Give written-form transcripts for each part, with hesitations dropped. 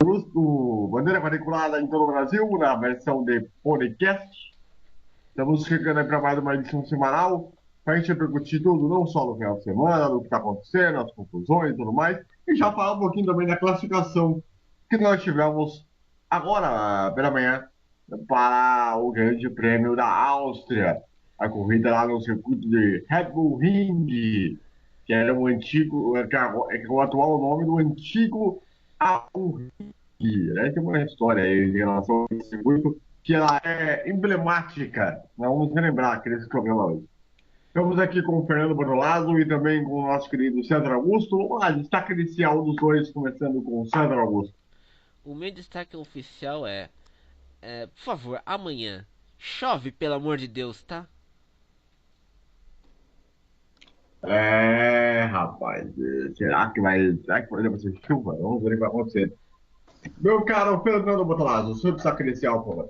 do Bandeira Quadriculada em todo o Brasil, na versão de podcast. Estamos chegando aí para mais uma edição semanal, para a gente repercutir tudo, não só no final de semana, no que está acontecendo, as conclusões e tudo mais, e já falar um pouquinho também da classificação que nós tivemos agora pela manhã para o Grande Prêmio da Áustria, a corrida lá no circuito de Red Bull Ring, que era o antigo, que é o atual nome do antigo Abu né? Tem uma história aí em relação ao circuito que ela é emblemática. Vamos relembrar aqueles programa hoje. Estamos aqui com o Fernando Bortolazzo e também com o nosso querido César Augusto. Vamos lá, destaque inicial dos dois, começando com o César Augusto. O meu destaque oficial por favor, amanhã chove, pelo amor de Deus, tá? Rapaz, será que vai ser chuva? Vamos ver o que vai acontecer. Meu caro Fernando Bortolazzo, seu destaque inicial, por favor.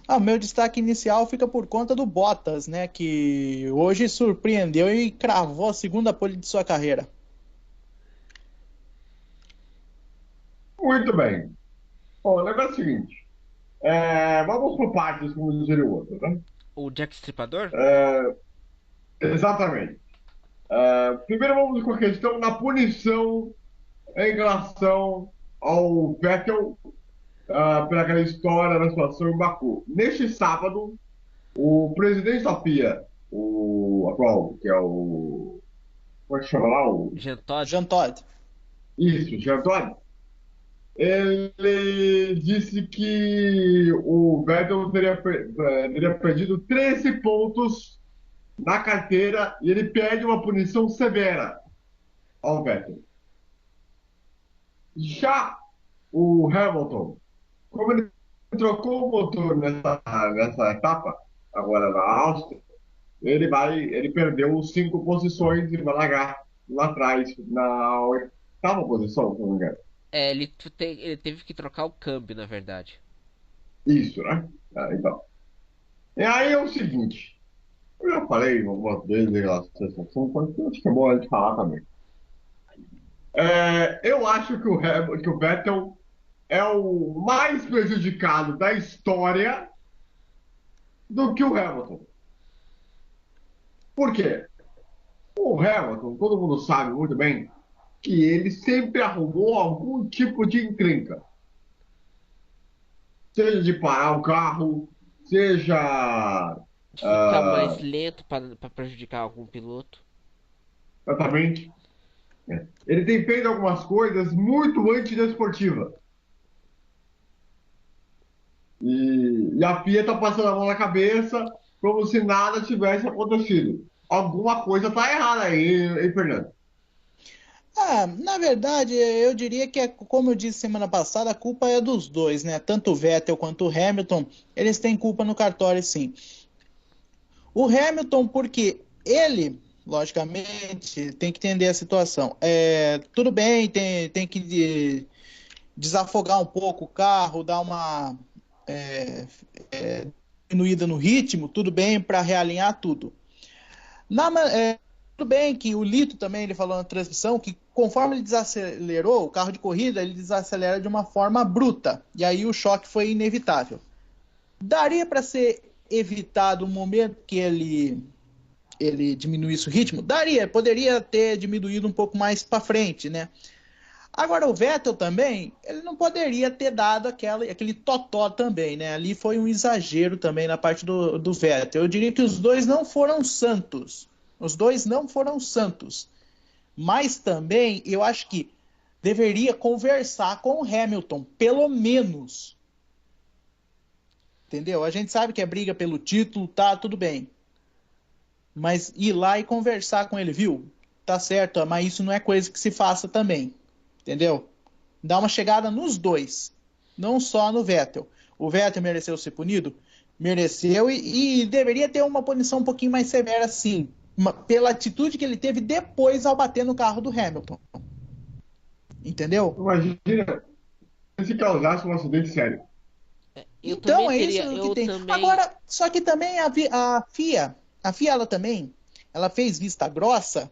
O meu destaque inicial fica por conta do Bottas, né? Que hoje surpreendeu e cravou a segunda pole de sua carreira. Muito bem. Bom, o negócio é o seguinte. Vamos por partes, como dizer o outro, né? O Jack Stripador? Exatamente. Primeiro vamos com a questão da punição em relação ao Vettel pela aquela história da situação em Baku. Neste sábado, o presidente da FIA, o atual, que é o. Como é que chama lá? Jean Todt? Jean Todt. Isso, Jean Todt. Ele disse que o Vettel teria perdido 13 pontos na carteira e ele pede uma punição severa ao Vettel. Já o Hamilton, como ele trocou o motor nessa etapa, agora na Áustria, ele perdeu 5 posições e vai largar lá atrás, na oitava posição, se não me engano. Ele teve que trocar o câmbio, na verdade. Isso, né? Então. E aí é o seguinte, eu já falei algumas vezes em relação a essa situação, mas eu acho que é bom a gente falar também. Eu acho que o Vettel é o mais prejudicado da história do que o Hamilton. Por quê? O Hamilton, todo mundo sabe muito bem que ele sempre arrumou algum tipo de encrenca. Seja de parar o carro, seja. De ficar mais ah, lento para prejudicar algum piloto. Exatamente. Ele tem feito algumas coisas muito antidesportivas. E a FIA está passando a mão na cabeça como se nada tivesse acontecido. Alguma coisa está errada aí, hein, Fernando? Na verdade, eu diria que, como eu disse semana passada, a culpa é dos dois, né? Tanto o Vettel quanto o Hamilton, eles têm culpa no cartório, sim. O Hamilton, porque ele, logicamente, tem que entender a situação. Tudo bem, tem que desafogar um pouco o carro, dar uma é, diminuída no ritmo, tudo bem, para realinhar tudo. Tudo bem que o Lito também, ele falou na transmissão, que conforme ele desacelerou, o carro de corrida, ele desacelera de uma forma bruta, e aí o choque foi inevitável. Daria para ser evitado o momento que ele diminuísse o ritmo? Daria, poderia ter diminuído um pouco mais para frente, né? Agora o Vettel também, ele não poderia ter dado aquele totó também, né? Ali foi um exagero também na parte do Vettel. Eu diria que os dois não foram santos. Os dois não foram santos. Mas também eu acho que deveria conversar com o Hamilton, pelo menos. Entendeu? A gente sabe que é briga pelo título, tá, tudo bem. Mas ir lá e conversar com ele, viu? Tá certo, mas isso não é coisa que se faça também. Entendeu? Dá uma chegada nos dois, não só no Vettel. O Vettel mereceu ser punido? Mereceu e deveria ter uma punição um pouquinho mais severa, sim, pela atitude que ele teve depois ao bater no carro do Hamilton. Entendeu? Imagina se causasse um acidente sério. Eu Então também é teria. isso que Eu tem. também. Agora, só que também a FIA ela também, ela fez vista grossa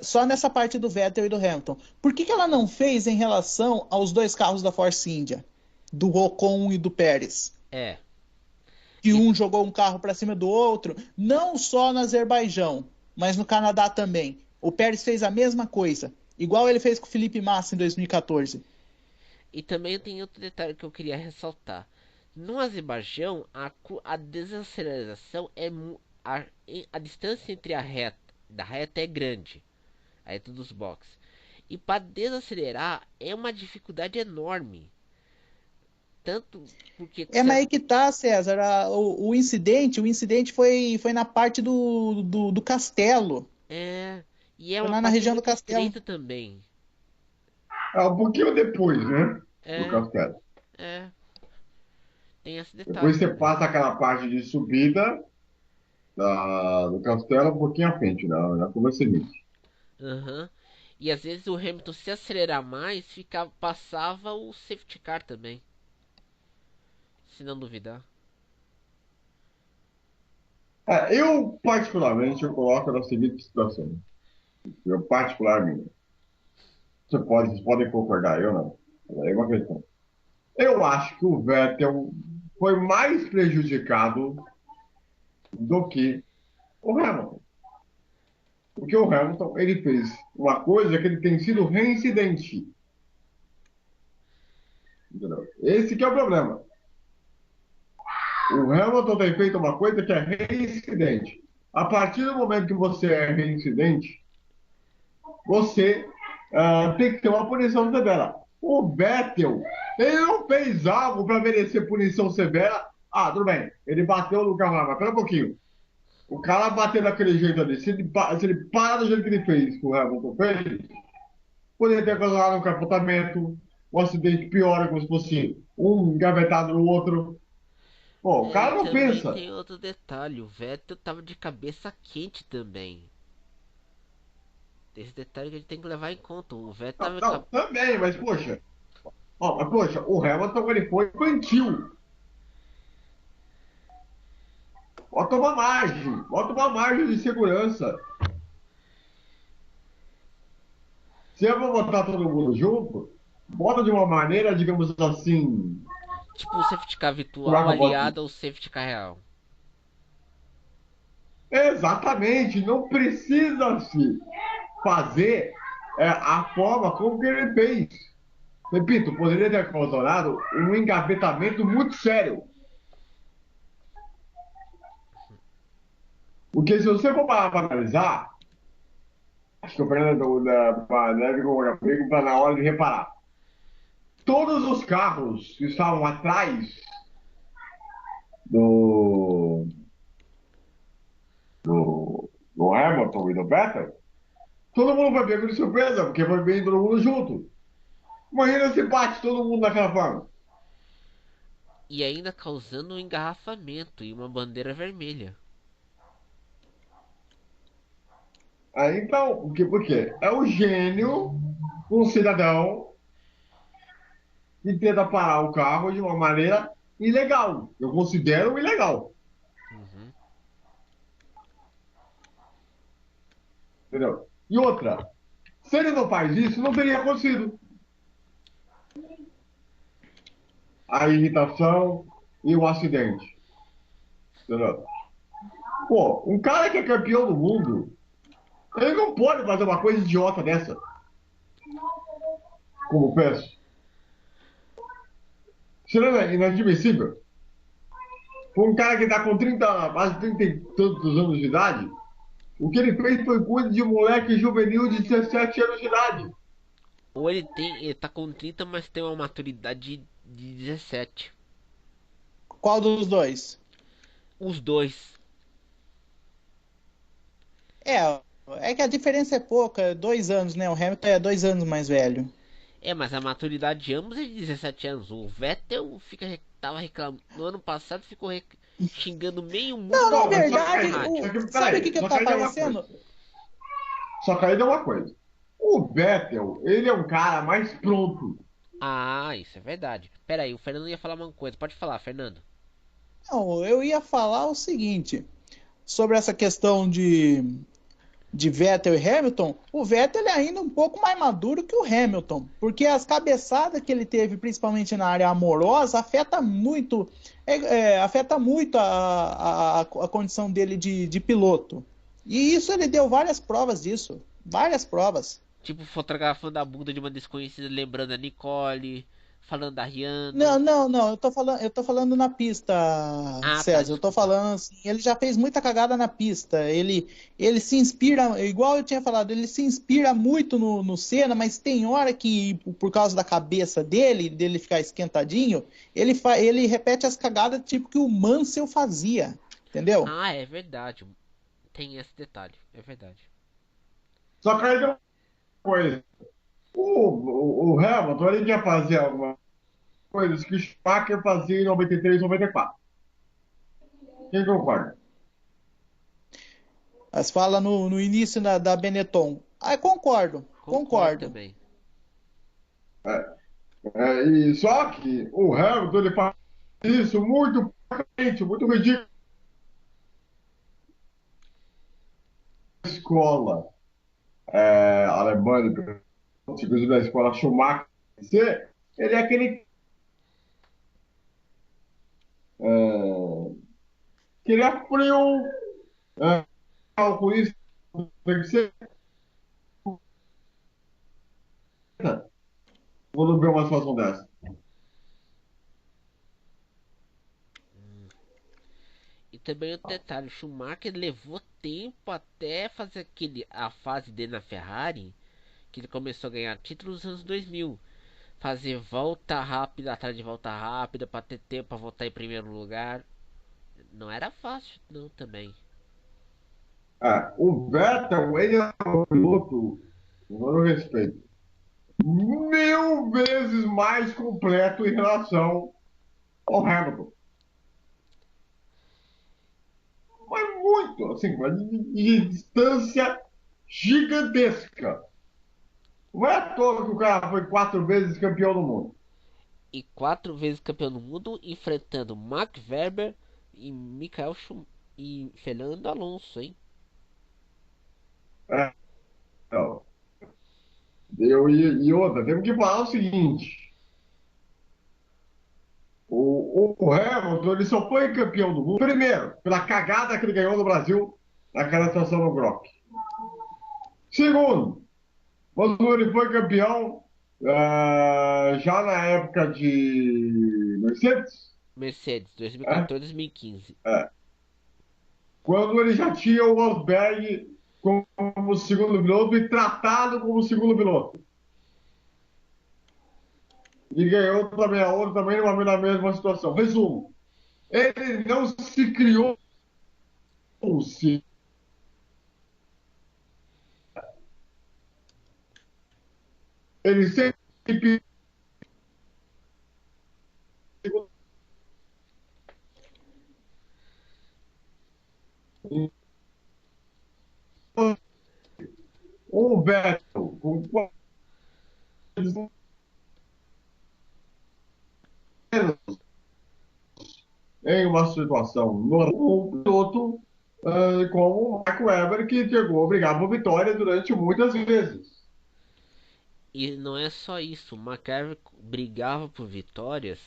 Só nessa parte do Vettel e do Hamilton. Por que ela não fez em relação aos dois carros da Force India? Do Ocon e do Pérez? É. Que um jogou um carro para cima do outro, não só no Azerbaijão, mas no Canadá também. O Pérez fez a mesma coisa, igual ele fez com o Felipe Massa em 2014. E também tem outro detalhe que eu queria ressaltar. No Azerbaijão, a desaceleração a distância entre da reta é grande, a reta dos boxes. E para desacelerar é uma dificuldade enorme. Tanto porque Mas aí que tá, César, o incidente foi na parte do castelo. e é Foi uma lá na parte região do muito castelo. estreita também. Um pouquinho depois, né? Do É, castelo. tem esse detalhe Depois você também. passa aquela parte de subida do castelo um pouquinho à frente, na curva seguinte. Aham. E às vezes o Hamilton se acelerar mais, passava o safety car também. Se não duvidar. Eu, particularmente, eu coloco na seguinte situação. Eu, particularmente, vocês podem concordar, eu não. É uma questão. Eu acho que o Vettel foi mais prejudicado do que o Hamilton. Porque o Hamilton, ele fez uma coisa que ele tem sido reincidente. Entendeu? Esse que é o problema. O Hamilton tem feito uma coisa que é reincidente. A partir do momento que você é reincidente, você tem que ter uma punição severa. O Vettel, ele não fez algo para merecer punição severa. Ah, tudo bem, ele bateu no carro lá, mas pera um pouquinho. O cara bater daquele jeito ali, se ele para do jeito que ele fez, que o Hamilton fez, poderia ter causado um capotamento, um acidente pior, como se fosse um engavetado no outro. Pô, o E cara não também pensa. tem outro detalhe, o Vettel tava de cabeça quente também. Esse detalhe que a gente tem que levar em conta. O Vettel Não, tava não, também, mas poxa. Mas, poxa, o Hamilton ele foi infantil. Bota uma margem de segurança. Se é para botar todo mundo junto, bota de uma maneira, digamos assim, tipo o safety car como é virtual que eu boto? aliado ao safety car real. Exatamente, não precisa se fazer a forma como que ele fez. Repito, poderia ter causado um engavetamento muito sério. Porque se você for parar para analisar, acho que o Fernando deve concordar comigo para na hora de reparar. Todos os carros que estavam atrás do, do Hamilton e do Vettel, todo mundo foi pego de surpresa, porque foi bem todo mundo junto. Imagina se bate todo mundo daquela forma. E ainda causando um engarrafamento e uma bandeira vermelha. Aí então, por quê? É o gênio, um cidadão, que tenta parar o carro de uma maneira ilegal. Eu considero ilegal. Uhum. Entendeu? E outra, se ele não faz isso, não teria acontecido. A irritação e o acidente. Entendeu? Pô, um cara que é campeão do mundo, ele não pode fazer uma coisa idiota dessa. Como penso. Isso não é inadmissível. Foi um cara que está com 30, quase 30 e tantos anos de idade. O que ele fez foi coisa de moleque juvenil de 17 anos de idade. Ou ele tá com 30, mas tem uma maturidade de 17. Qual dos dois? Os dois. É, é que a diferença é pouca, 2 anos, né? O Hamilton é 2 anos mais velho. Mas a maturidade de ambos é de 17 anos. O Vettel tava reclamando. No ano passado ficou xingando meio mundo Não, na Não, mas só que verdade, aí, só que, sabe o que peraí, que só que tá aí é uma parecendo? coisa. Só que aí é uma coisa. O Vettel, ele é um cara mais pronto. Ah, isso é verdade. Pera aí, o Fernando ia falar uma coisa. Pode falar, Fernando. Não, eu ia falar o seguinte, sobre essa questão de Vettel e Hamilton, o Vettel é ainda um pouco mais maduro que o Hamilton, porque as cabeçadas que ele teve, principalmente na área amorosa, afeta muito a condição dele de piloto. E isso ele deu várias provas disso, várias provas. Tipo, fotografando a bunda de uma desconhecida, lembrando a Nicole, falando da Não, Rihanna. não, não, eu tô falando na pista, Ah, tá, César. Eu tô desculpa. falando assim, ele já fez muita cagada na pista. Ele se inspira, igual eu tinha falado, ele se inspira muito no Senna, mas tem hora que, por causa da cabeça dele ficar esquentadinho, ele repete as cagadas tipo que o Mansell fazia, entendeu? Ah, é verdade. Tem esse detalhe, é verdade. Só que aí tem uma coisa. O Hamilton, ele quer fazer algumas coisas que o Schumacher fazia em 93, 94. Quem concorda? Mas fala no início da Benetton. Ah, concordo, Concordo concordo. também. E só que o Hamilton, ele faz isso muito potente, muito ridículo. Escola alemã, inclusive da escola Schumacher, ele é aquele é, que ele é frio, calculista, tem que ser quando vê uma situação dessa. E também outro detalhe, o Schumacher levou tempo até fazer a fase dele na Ferrari, que ele começou a ganhar títulos nos anos 2000. Fazer volta rápida atrás de volta rápida para ter tempo para voltar em primeiro lugar. Não era fácil não também. O Vettel, ele é um piloto, com todo respeito, 1000 vezes mais completo em relação ao Hamilton. Mas muito, assim, mas de distância gigantesca. Não é à toa que o cara foi 4 vezes campeão do mundo. E 4 vezes campeão do mundo, enfrentando Max Weber e e Fernando Alonso, hein? É, então, e outra, temos que falar o seguinte: o Hamilton ele só foi campeão do mundo, primeiro, pela cagada que ele ganhou no Brasil naquela situação no Grok. Segundo, quando ele foi campeão, já na época de Mercedes, Mercedes, né? 2014-2015. Quando ele já tinha o Rosberg como segundo piloto e tratado como segundo piloto. E ganhou também a outra, também na mesma situação. Resumo, ele não se criou, se ele sempre um Vettel com em uma situação normal, um piloto como o Mark Webber, que chegou a brigar por vitória durante muitas vezes. E não é só isso, o McLaren brigava por vitórias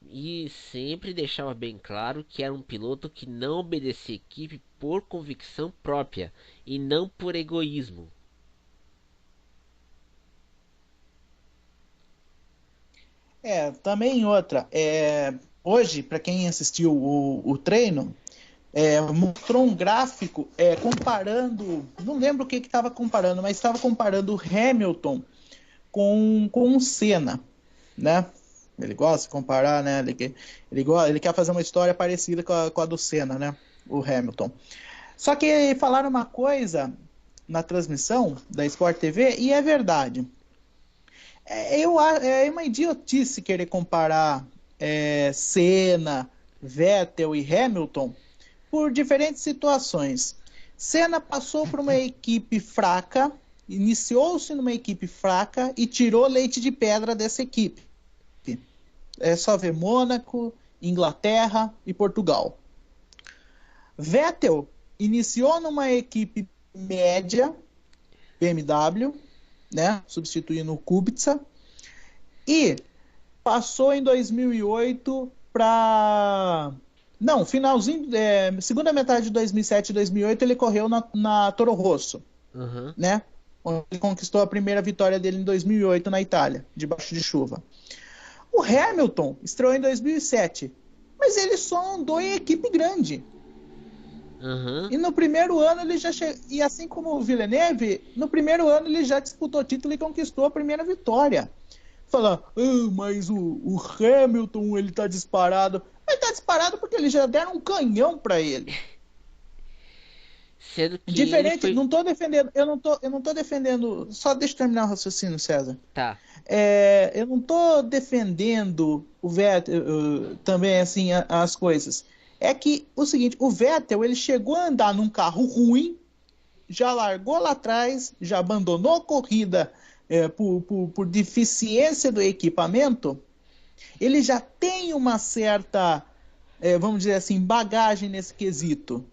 e sempre deixava bem claro que era um piloto que não obedecia a equipe por convicção própria e não por egoísmo. Também outra. Hoje, para quem assistiu o treino, mostrou um gráfico comparando. Não lembro o que estava comparando, mas estava comparando o Hamilton com o Senna, né? Ele gosta de comparar, né? Ele quer fazer uma história parecida com a do Senna, né? O Hamilton. Só que falaram uma coisa na transmissão da Sport TV e é verdade. É uma idiotice querer comparar Senna, Vettel e Hamilton por diferentes situações. Senna passou por uma equipe fraca, iniciou-se numa equipe fraca e tirou leite de pedra dessa equipe. É só ver Mônaco, Inglaterra e Portugal. Vettel iniciou numa equipe média BMW, né? Substituindo o Kubica. E passou em 2008 para... Não, finalzinho, segunda metade de 2007 e 2008 ele correu na Toro Rosso, Aham. né? Onde ele conquistou a primeira vitória dele em 2008 na Itália, debaixo de chuva. O Hamilton estreou em 2007, mas ele só andou em equipe grande. Aham. E no primeiro ano ele já e assim como o Villeneuve, no primeiro ano ele já disputou título e conquistou a primeira vitória. Fala, mas o Hamilton ele tá disparado. Ele tá disparado porque eles já deram um canhão para ele. Sendo que ele Diferente, foi. não tô defendendo, eu não tô defendendo, só deixa eu terminar o raciocínio, César. Tá. Eu não tô defendendo o Vettel também assim as coisas. É que o seguinte, o Vettel ele chegou a andar num carro ruim, já largou lá atrás, já abandonou a corrida por deficiência do equipamento. Ele já tem uma certa, vamos dizer assim, bagagem nesse quesito.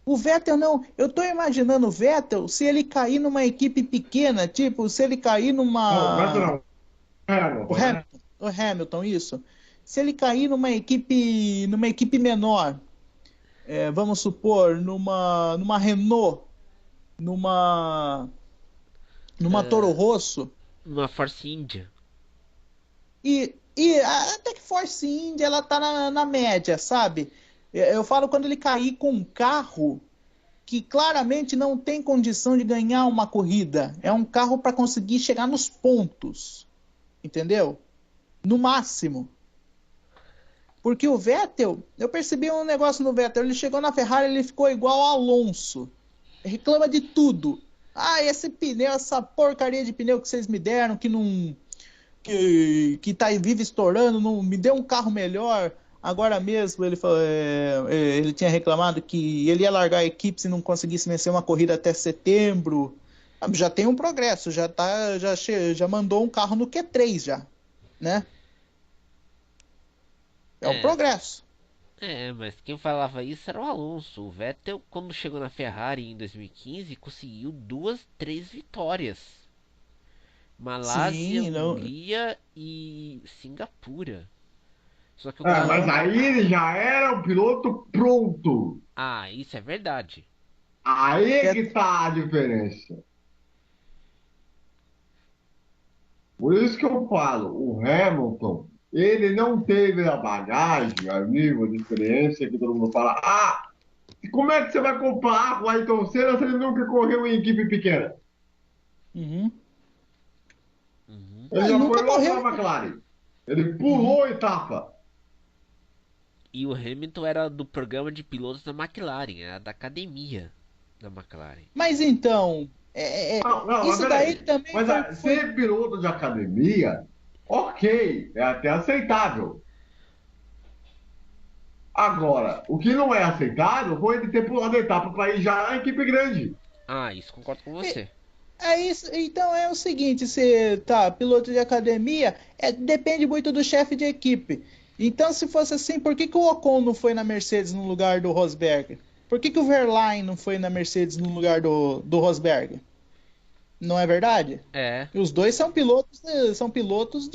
O Vettel não. Eu estou imaginando o Vettel se ele cair numa equipe pequena, tipo, se ele cair Não, Vettel numa. não. Hamilton, né? O Hamilton, isso. Se ele cair numa equipe menor, vamos supor, numa Renault, numa, numa Toro Rosso, Uma Force India. até que Force India ela tá na média, sabe? Eu falo quando ele cair com um carro que claramente não tem condição de ganhar uma corrida. É um carro para conseguir chegar nos pontos. Entendeu? No máximo. Porque o Vettel, eu percebi um negócio no Vettel, ele chegou na Ferrari, ele ficou igual ao Alonso. Reclama de tudo. Ah, esse pneu, essa porcaria de pneu que vocês me deram, que não que tá vive estourando, não me deu um carro melhor. Agora mesmo ele falou, ele tinha reclamado que ele ia largar a equipe se não conseguisse vencer uma corrida até setembro. Já tem um progresso, já mandou um carro no Q3 já, né? É um É. progresso. Mas quem falava isso era o Alonso. O Vettel, quando chegou na Ferrari em 2015, conseguiu duas, três vitórias. Malásia, Sim, não. Hungria e Singapura. Só que o Mas carro. aí ele já era um piloto pronto. Ah, isso é verdade. Aí É, que tá a diferença. Por isso que eu falo, o Hamilton, ele não teve a bagagem, a nível de experiência que todo mundo fala. Ah, como é que você vai comparar com o Ayrton Senna se ele nunca correu em equipe pequena? uhum. Uhum. Ele Ele já foi nunca logo correu. na McLaren. Ele Uhum. pulou etapa. E o Hamilton era do programa de pilotos da McLaren, era da academia da McLaren. Mas então, Não, não, mas isso daí peraí. também Mas foi. ser piloto de academia, ok, é até aceitável. Agora, o que não é aceitável foi ele ter pulado a etapa para ir já na equipe grande. Ah, isso concordo com você. É isso, então é o seguinte, você tá piloto de academia, depende muito do chefe de equipe. Então, se fosse assim, por que o Ocon não foi na Mercedes no lugar do Rosberg? Por que o Verlaine não foi na Mercedes no lugar do Rosberg? Não é verdade? É, E os dois são pilotos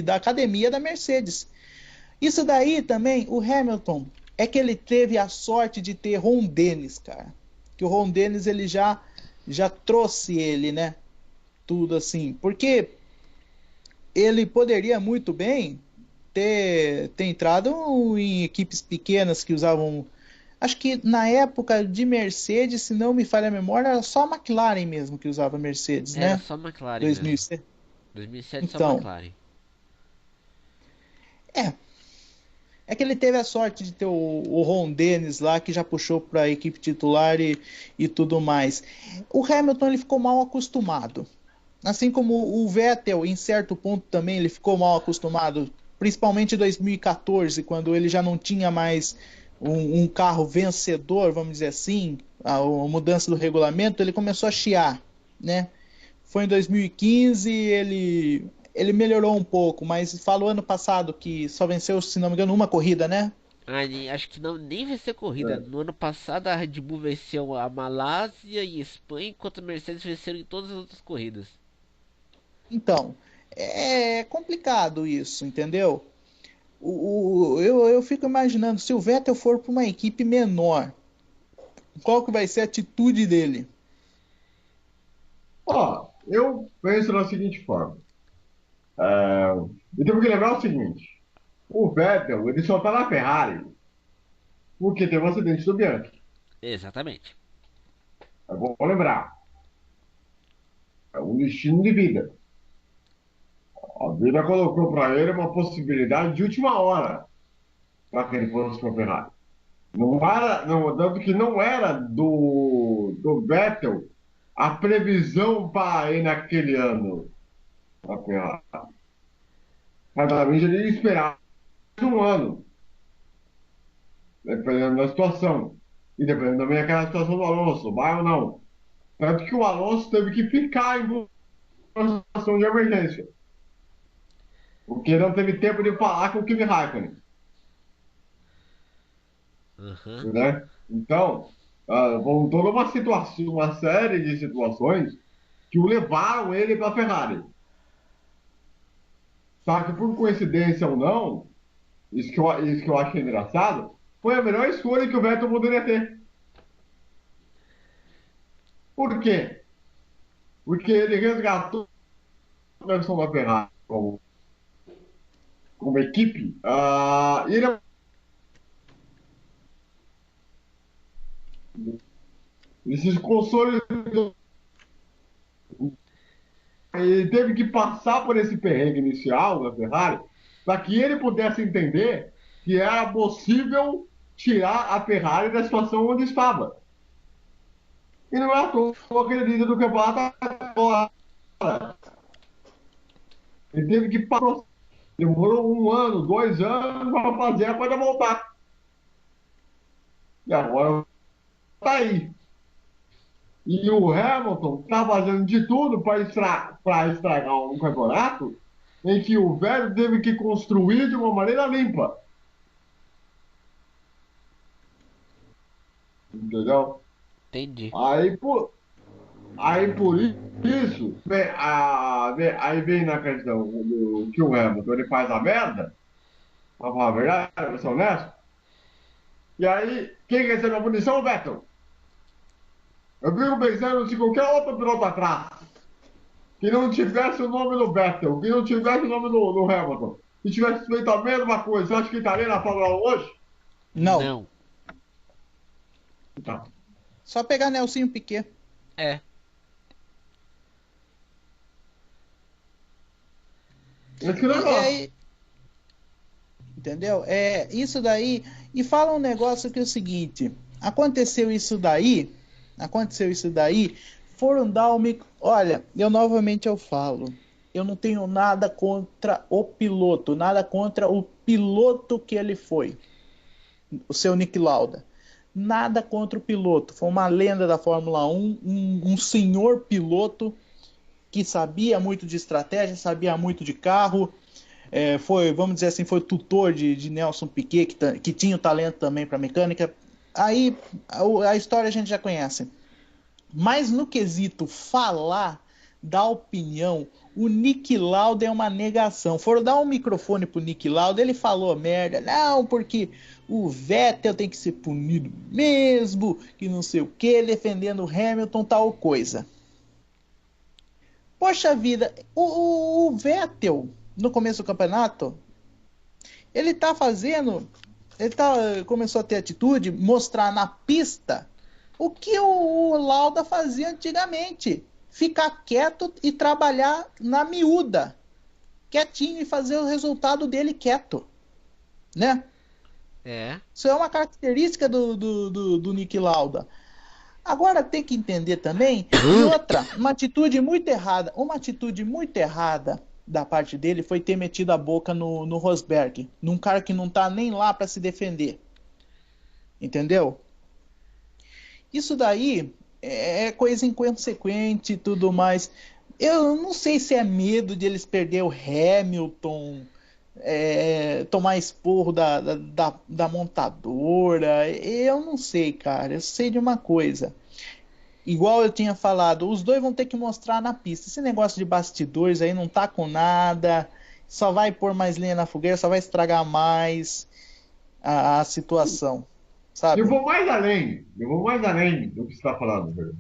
da academia da Mercedes. Isso daí também, o Hamilton, é que ele teve a sorte de ter Ron Dennis, cara. Que o Ron Dennis ele já trouxe ele, né? Tudo assim. Porque ele poderia muito bem ter entrado em equipes pequenas que usavam. Acho que na época de Mercedes, se não me falha a memória, era só a McLaren mesmo que usava Mercedes, era né? só McLaren mesmo. 2007. 2007 só Então, McLaren. é. É que ele teve a sorte de ter o Ron Dennis lá, que já puxou para a equipe titular e tudo mais. O Hamilton ele ficou mal acostumado. Assim como o Vettel, em certo ponto também, ele ficou mal acostumado. Principalmente em 2014, quando ele já não tinha mais um carro vencedor, vamos dizer assim, a mudança do regulamento, ele começou a chiar, né? Foi em 2015, ele melhorou um pouco, mas falou ano passado que só venceu, se não me engano, uma corrida, né? Acho que não, nem vai ser corrida. É. No ano passado a Red Bull venceu a Malásia e Espanha, enquanto a Mercedes venceu em todas as outras corridas. Então, é complicado isso, entendeu? Eu fico imaginando, se o Vettel for para uma equipe menor, qual que vai ser a atitude dele? Ó, eu penso da seguinte forma. E temos que lembrar o seguinte: o Vettel, ele só tá na Ferrari porque teve um acidente do Bianchi. Exatamente. É bom lembrar. É um destino de vida. A vida colocou para ele uma possibilidade de última hora para que ele fosse para a Ferrari. Não era, não, tanto que não era do Vettel a previsão para ir naquele ano para a Ferrari. Claramente ele ia esperar mais um ano, dependendo da situação. E dependendo também daquela situação do Alonso, vai ou não. Tanto que o Alonso teve que ficar em situação de emergência. Porque não teve tempo de falar com o Kimi Raikkonen. Aham. Né? Então, foram toda uma situação, uma série de situações que o levaram ele para a Ferrari. Só que por coincidência ou não, isso que eu acho engraçado, foi a melhor escolha que o Vettel poderia ter. Por quê? Porque ele resgatou a versão da Ferrari como equipe, e ele se consolidou. Ele teve que passar por esse perrengue inicial da Ferrari para que ele pudesse entender que era possível tirar a Ferrari da situação onde estava. E não é à toa que ele líder do campeonato agora. Ele teve que passar. Demorou um ano, 2 anos para fazer a coisa voltar. E agora está aí. E o Hamilton está fazendo de tudo para estragar um campeonato em que o velho teve que construir de uma maneira limpa. Entendeu? Entendi. Aí por isso, aí vem na questão do que o Hamilton ele faz a merda, para falar a verdade, para ser honesto. E aí, quem recebe a punição? O Vettel. Eu fico pensando se qualquer outro piloto atrás que não tivesse o nome do Vettel, que não tivesse o nome do Hamilton, e tivesse feito a mesma coisa, você acha que estaria na Fórmula 1 hoje? Não. Não. Então, Só pegar Nelsinho Piquet. É. esse que E negócio. aí, entendeu? É isso daí. E fala um negócio que é o seguinte: aconteceu isso daí, foram dar o micro. Olha, eu falo, eu não tenho nada contra o piloto, nada contra o piloto que ele foi, o seu Nick Lauda. Nada contra o piloto. Foi uma lenda da Fórmula 1, um senhor piloto que sabia muito de estratégia, sabia muito de carro. Foi, vamos dizer assim, foi tutor de Nelson Piquet, que tinha o talento também para mecânica. Aí a história a gente já conhece. Mas no quesito falar, dar opinião, o Nick Lauda é uma negação. Foram dar um microfone pro Nick Lauda, ele falou merda. Não, porque o Vettel tem que ser punido mesmo, que não sei o que, defendendo o Hamilton, tal coisa. Poxa vida, o Vettel, no começo do campeonato, ele tá fazendo, começou a ter atitude, mostrar na pista o que o Lauda fazia antigamente. Ficar quieto e trabalhar na miúda. Quietinho e fazer o resultado dele quieto. Né? É. Isso é uma característica do Nick Lauda. Agora tem que entender também, e outra, uma atitude muito errada da parte dele foi ter metido a boca no Rosberg, num cara que não tá nem lá para se defender. Entendeu? Isso daí é coisa inconsequente e tudo mais. Eu não sei se é medo de eles perder o Hamilton, tomar esporro da montadora. Eu não sei, cara. Eu sei de uma coisa. Igual eu tinha falado, os dois vão ter que mostrar na pista. Esse negócio de bastidores aí não tá com nada. Só vai pôr mais lenha na fogueira, só vai estragar mais a situação, Eu sabe? vou mais além. Eu vou mais além do que você está falando, velho.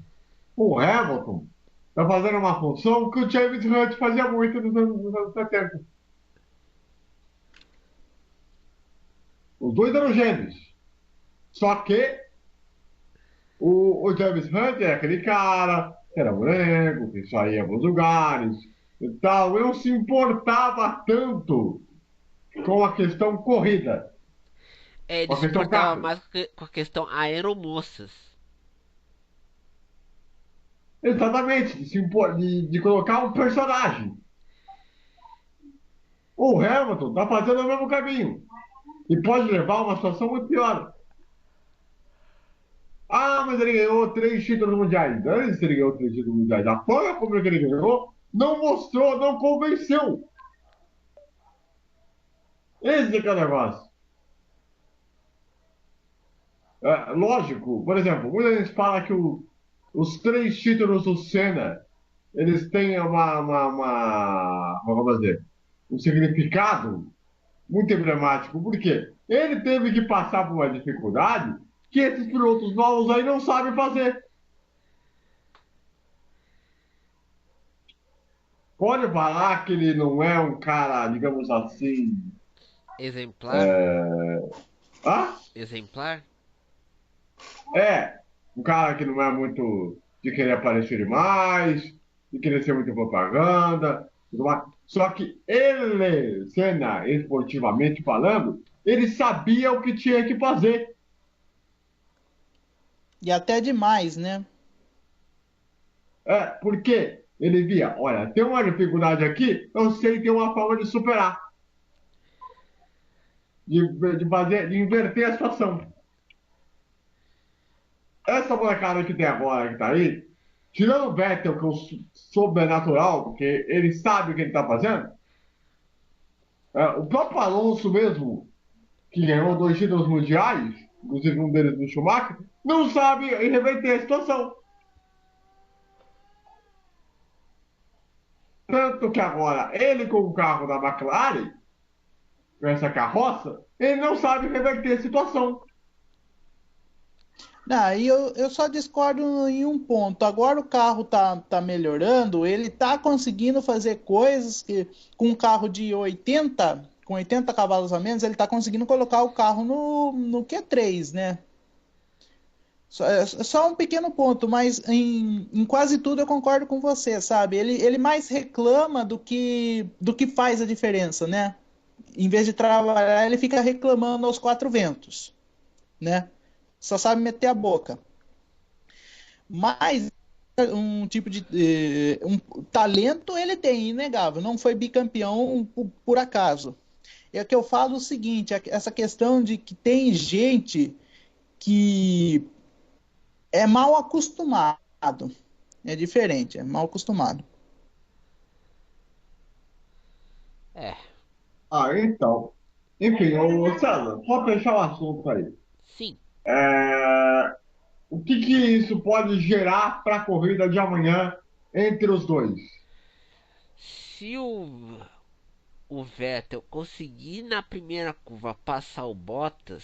O Hamilton está fazendo uma função que o James Hunt fazia muito nos anos 70. Os dois eram gêmeos. Só que o James Hunt é aquele cara que era branco, que só ia para os lugares e tal. Eu não se importava tanto com a questão corrida, com Ele a se questão importava carro. mais com a questão aeromoças. Exatamente, de colocar um personagem. O Hamilton está fazendo o mesmo caminho e pode levar a uma situação muito pior. Ah, mas ele ganhou 3 títulos mundiais. Antes ele ganhou 3 títulos mundiais. A forma como ele ganhou não mostrou, não convenceu. Esse que é o negócio. Lógico, por exemplo, muita gente fala que os 3 títulos do Senna, eles têm vamos dizer, um significado muito emblemático. Por quê? Ele teve que passar por uma dificuldade que esses pilotos novos aí não sabem fazer. Pode falar que ele não é um cara, digamos assim, Exemplar? ah, Exemplar? um cara que não é muito de querer aparecer demais, de querer ser muito propaganda, tudo mais. Só que ele, Senna, esportivamente falando, ele sabia o que tinha que fazer. E até demais, né? Porque ele via, olha, tem uma dificuldade aqui, eu sei que tem uma forma de superar, de inverter a situação. Essa molecada que tem agora, que tá aí, tirando o Vettel, que eu sobrenatural, porque ele sabe o que ele tá fazendo, o próprio Alonso mesmo, que ganhou 2 títulos mundiais, inclusive um deles do Schumacher, não sabe reverter a situação. Tanto que agora, ele com o carro da McLaren, com essa carroça, ele não sabe reverter a situação. Não, e eu só discordo em um ponto. Agora o carro tá melhorando, ele tá conseguindo fazer coisas que com um carro de 80, com 80 cavalos a menos, ele tá conseguindo colocar o carro no Q3, né? Só um pequeno ponto, mas em quase tudo eu concordo com você, sabe? Ele mais reclama do que faz a diferença, né? Em vez de trabalhar, ele fica reclamando aos quatro ventos, né? Só sabe meter a boca. Mas um tipo de um talento ele tem, inegável. Não foi bicampeão por acaso. É que eu falo o seguinte, essa questão de que tem gente que é mal acostumado. É diferente, é mal acostumado. É, Então. Enfim, César, só fechar o assunto aí. sim. É, O que isso pode gerar para a corrida de amanhã entre os dois? Se o Vettel conseguir na primeira curva passar o Bottas,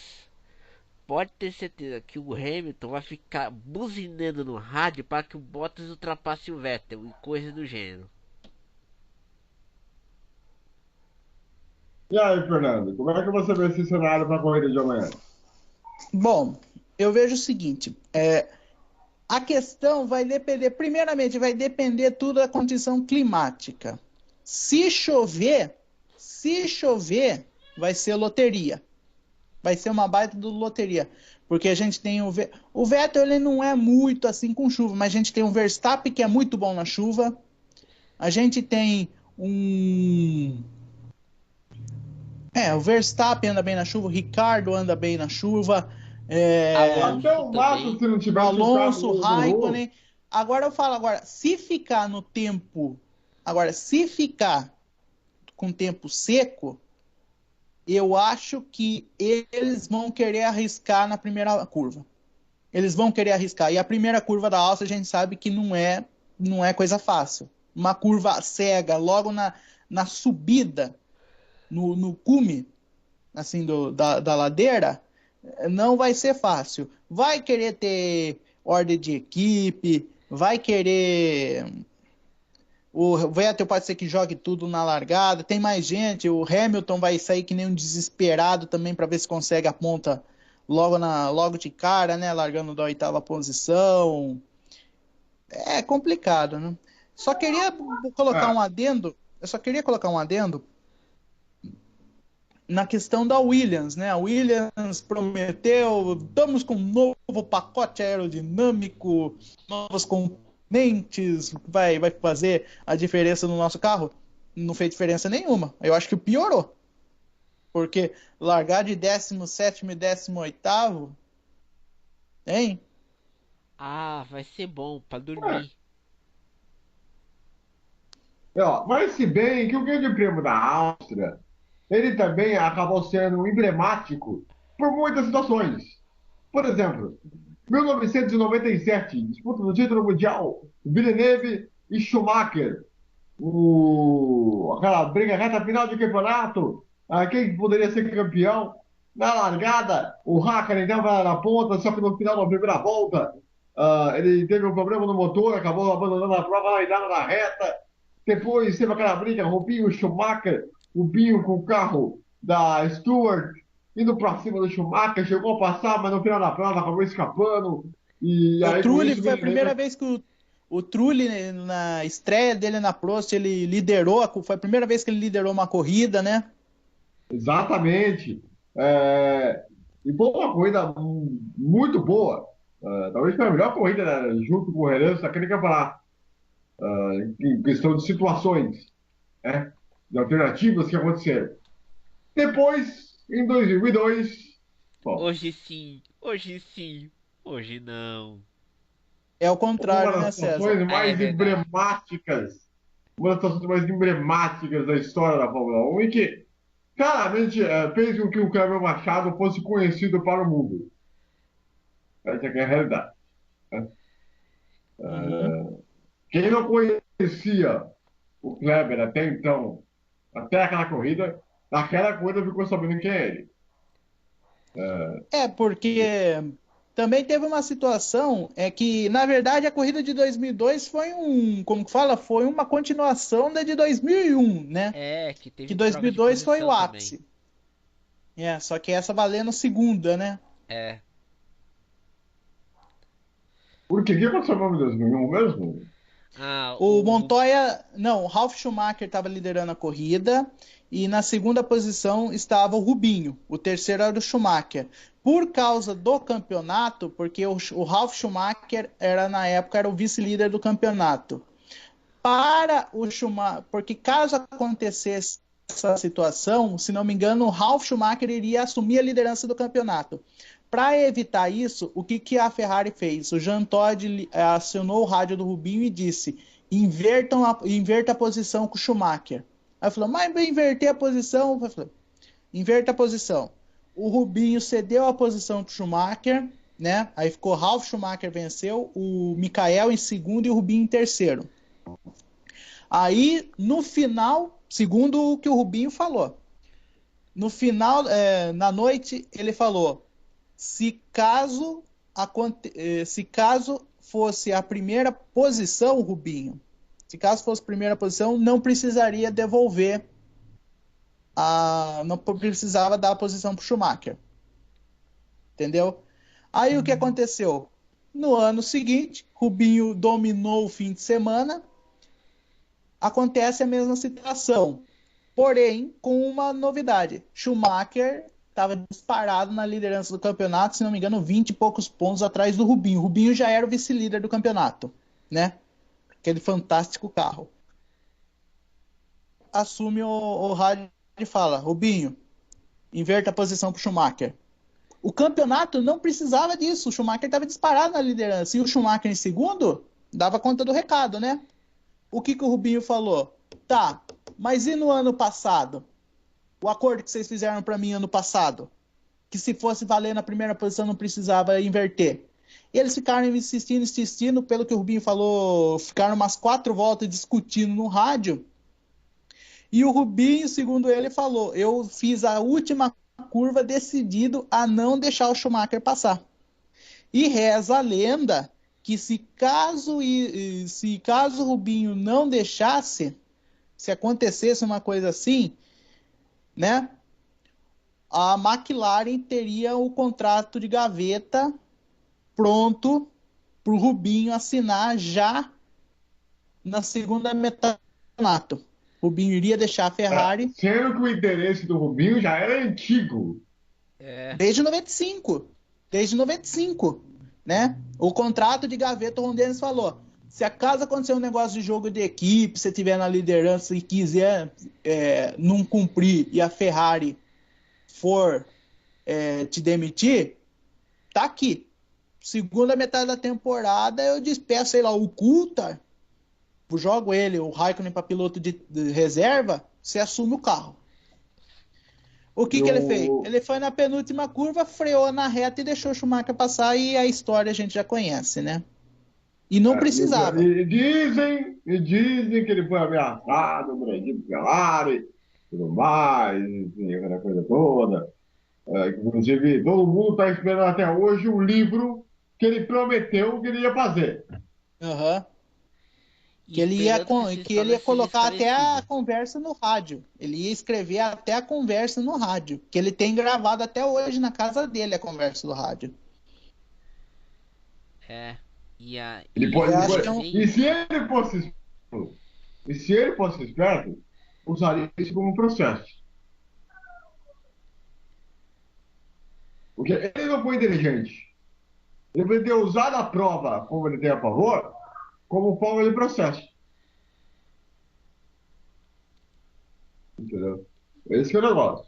pode ter certeza que o Hamilton vai ficar buzinando no rádio para que o Bottas ultrapasse o Vettel e coisa do gênero. E aí, Fernando, como é que você vê esse cenário para a corrida de amanhã? Bom, eu vejo o seguinte, a questão vai depender, primeiramente, vai depender tudo da condição climática. Se chover, vai ser loteria. Vai ser uma baita do loteria. Porque a gente tem o Vettel, ele não é muito assim com chuva, mas a gente tem o Verstappen, que é muito bom na chuva. A gente tem o Verstappen anda bem na chuva, o Ricardo anda bem na chuva. Até Alonso o Massa, também. se não tivesse um carro Alonso, horroroso. Raikkonen. Agora eu falo, se ficar no tempo, se ficar com tempo seco, eu acho que eles vão querer arriscar na primeira curva. Eles vão querer arriscar. E a primeira curva da Áustria a gente sabe que não é coisa fácil. Uma curva cega, logo na subida, no cume, assim, da ladeira, não vai ser fácil. Vai querer ter ordem de equipe, vai querer... O Vettel pode ser que jogue tudo na largada, tem mais gente, o Hamilton vai sair que nem um desesperado também para ver se consegue a ponta logo de cara, né, largando da 8ª posição. É complicado, né? Só queria colocar um adendo, eu só queria colocar um adendo na questão da Williams, né? A Williams prometeu, estamos com um novo pacote aerodinâmico, novos componentes, vai fazer a diferença no nosso carro. Não fez diferença nenhuma. Eu acho que piorou. Porque largar de 17º e 18º, hein? Ah, vai ser bom pra dormir. Mas se bem que o Grande Prêmio da Áustria, ele também acabou sendo emblemático por muitas situações. Por exemplo, 1997, disputa do título mundial, Villeneuve e Schumacher. Aquela briga reta final de campeonato, quem poderia ser campeão. Na largada, o Hakkinen estava na ponta, só que no final da primeira volta, ele teve um problema no motor, acabou abandonando a prova na entrada da reta. Depois teve aquela briga, Rubinho, Schumacher, Rubinho com o carro da Stewart, indo para cima do Schumacher, chegou a passar, mas no final da prova acabou escapando. E aí, O Trulli isso, foi a primeira vez que o Trulli, na estreia dele na Prost, ele liderou, foi a primeira vez que ele liderou uma corrida, né? Exatamente. E foi uma corrida muito boa. Talvez foi a melhor corrida, né, junto com o Renan daquele campeonato. Em questão de situações, né, de alternativas que aconteceram. Depois, em 2002, bom, Hoje sim, hoje não. É o uma contrário, né, das César? situações É mais verdade. emblemáticas, uma das situações mais emblemáticas da história da Fórmula 1 e que claramente fez com que o Cléber Machado fosse conhecido para o mundo. Essa é a realidade. Né? Uhum. Quem não conhecia o Kleber até então, até aquela corrida, naquela corrida ficou sabendo quem é ele. Porque também teve uma situação, que na verdade a corrida de 2002 foi como que fala, foi uma continuação da de 2001, né? É, que Que teve prova de 2002 foi o posição também. ápice. Só que essa valendo segunda, né? É. Por quê? O que aconteceu no 2001 mesmo? Ah, O Montoya, não, o Ralf Schumacher estava liderando a corrida e na segunda posição estava o Rubinho, o terceiro era o Schumacher. Por causa do campeonato, porque o Ralf Schumacher na época era o vice-líder do campeonato. Para o Schumacher, porque caso acontecesse essa situação, se não me engano, o Ralf Schumacher iria assumir a liderança do campeonato. Para evitar isso, o que a fez? O Jean Todt acionou o rádio do Rubinho e disse: inverta a posição com o Schumacher. Aí falou: mas inverter a posição? Eu falei, inverta a posição. O Rubinho cedeu a posição para o Schumacher, né? Aí ficou Ralf Schumacher venceu, o Michael em segundo e o Rubinho em terceiro. Aí, no final, segundo o que o Rubinho falou, no final, na noite, ele falou: se caso fosse a primeira posição, Rubinho, se caso fosse a primeira posição, não precisaria devolver, não precisava dar a posição para o Schumacher. Entendeu? Aí o que aconteceu? No ano seguinte, Rubinho dominou o fim de semana, acontece a mesma situação. Porém, com uma novidade. Schumacher estava disparado na liderança do campeonato, se não me engano, 20 e poucos pontos atrás do Rubinho. O Rubinho já era o vice-líder do campeonato, né? Aquele fantástico carro. Assume o rádio e fala: Rubinho, inverta a posição para o Schumacher. O campeonato não precisava disso. O Schumacher estava disparado na liderança. E o Schumacher em segundo dava conta do recado, né? O que o Rubinho falou? Tá, mas e no ano passado? o acordo que vocês fizeram para mim ano passado, que se fosse valer na primeira posição não precisava inverter. E eles ficaram insistindo, pelo que o Rubinho falou, ficaram umas 4 voltas discutindo no rádio. E o Rubinho, segundo ele, falou: eu fiz a última curva decidido a não deixar o Schumacher passar. E reza a lenda que se caso o Rubinho não deixasse, se acontecesse uma coisa assim, né, a McLaren teria o contrato de gaveta pronto para o Rubinho assinar já na segunda metade do campeonato. Rubinho iria deixar a Ferrari. Sendo que o interesse do Rubinho já era antigo. Desde 95. Desde 95. Né? O contrato de gaveta, o Ron Dennis falou: se acaso acontecer um negócio de jogo de equipe, você estiver na liderança e quiser não cumprir e a Ferrari for te demitir, tá aqui. Segunda metade da temporada eu despeço, sei lá, o Coulthard, jogo ele, o Raikkonen para piloto de reserva, você assume o carro. O que ele fez? Ele foi na penúltima curva, freou na reta e deixou o Schumacher passar, e a história a gente já conhece, né? E não precisava. E dizem que ele foi ameaçado, Brandinho Ferrari, tudo mais, enfim, aquela coisa toda. Inclusive, todo mundo está esperando até hoje o livro que ele prometeu que ele ia fazer. Uhum. Que ele ia colocar até a conversa no rádio. Ele ia escrever até a conversa no rádio. Que ele tem gravado até hoje na casa dele a conversa do rádio. E se ele fosse esperto, usaria isso como processo. Porque ele não foi inteligente. Ele poderia ter usado a prova, como ele tem a favor, como forma de processo. Entendeu? Esse é o negócio.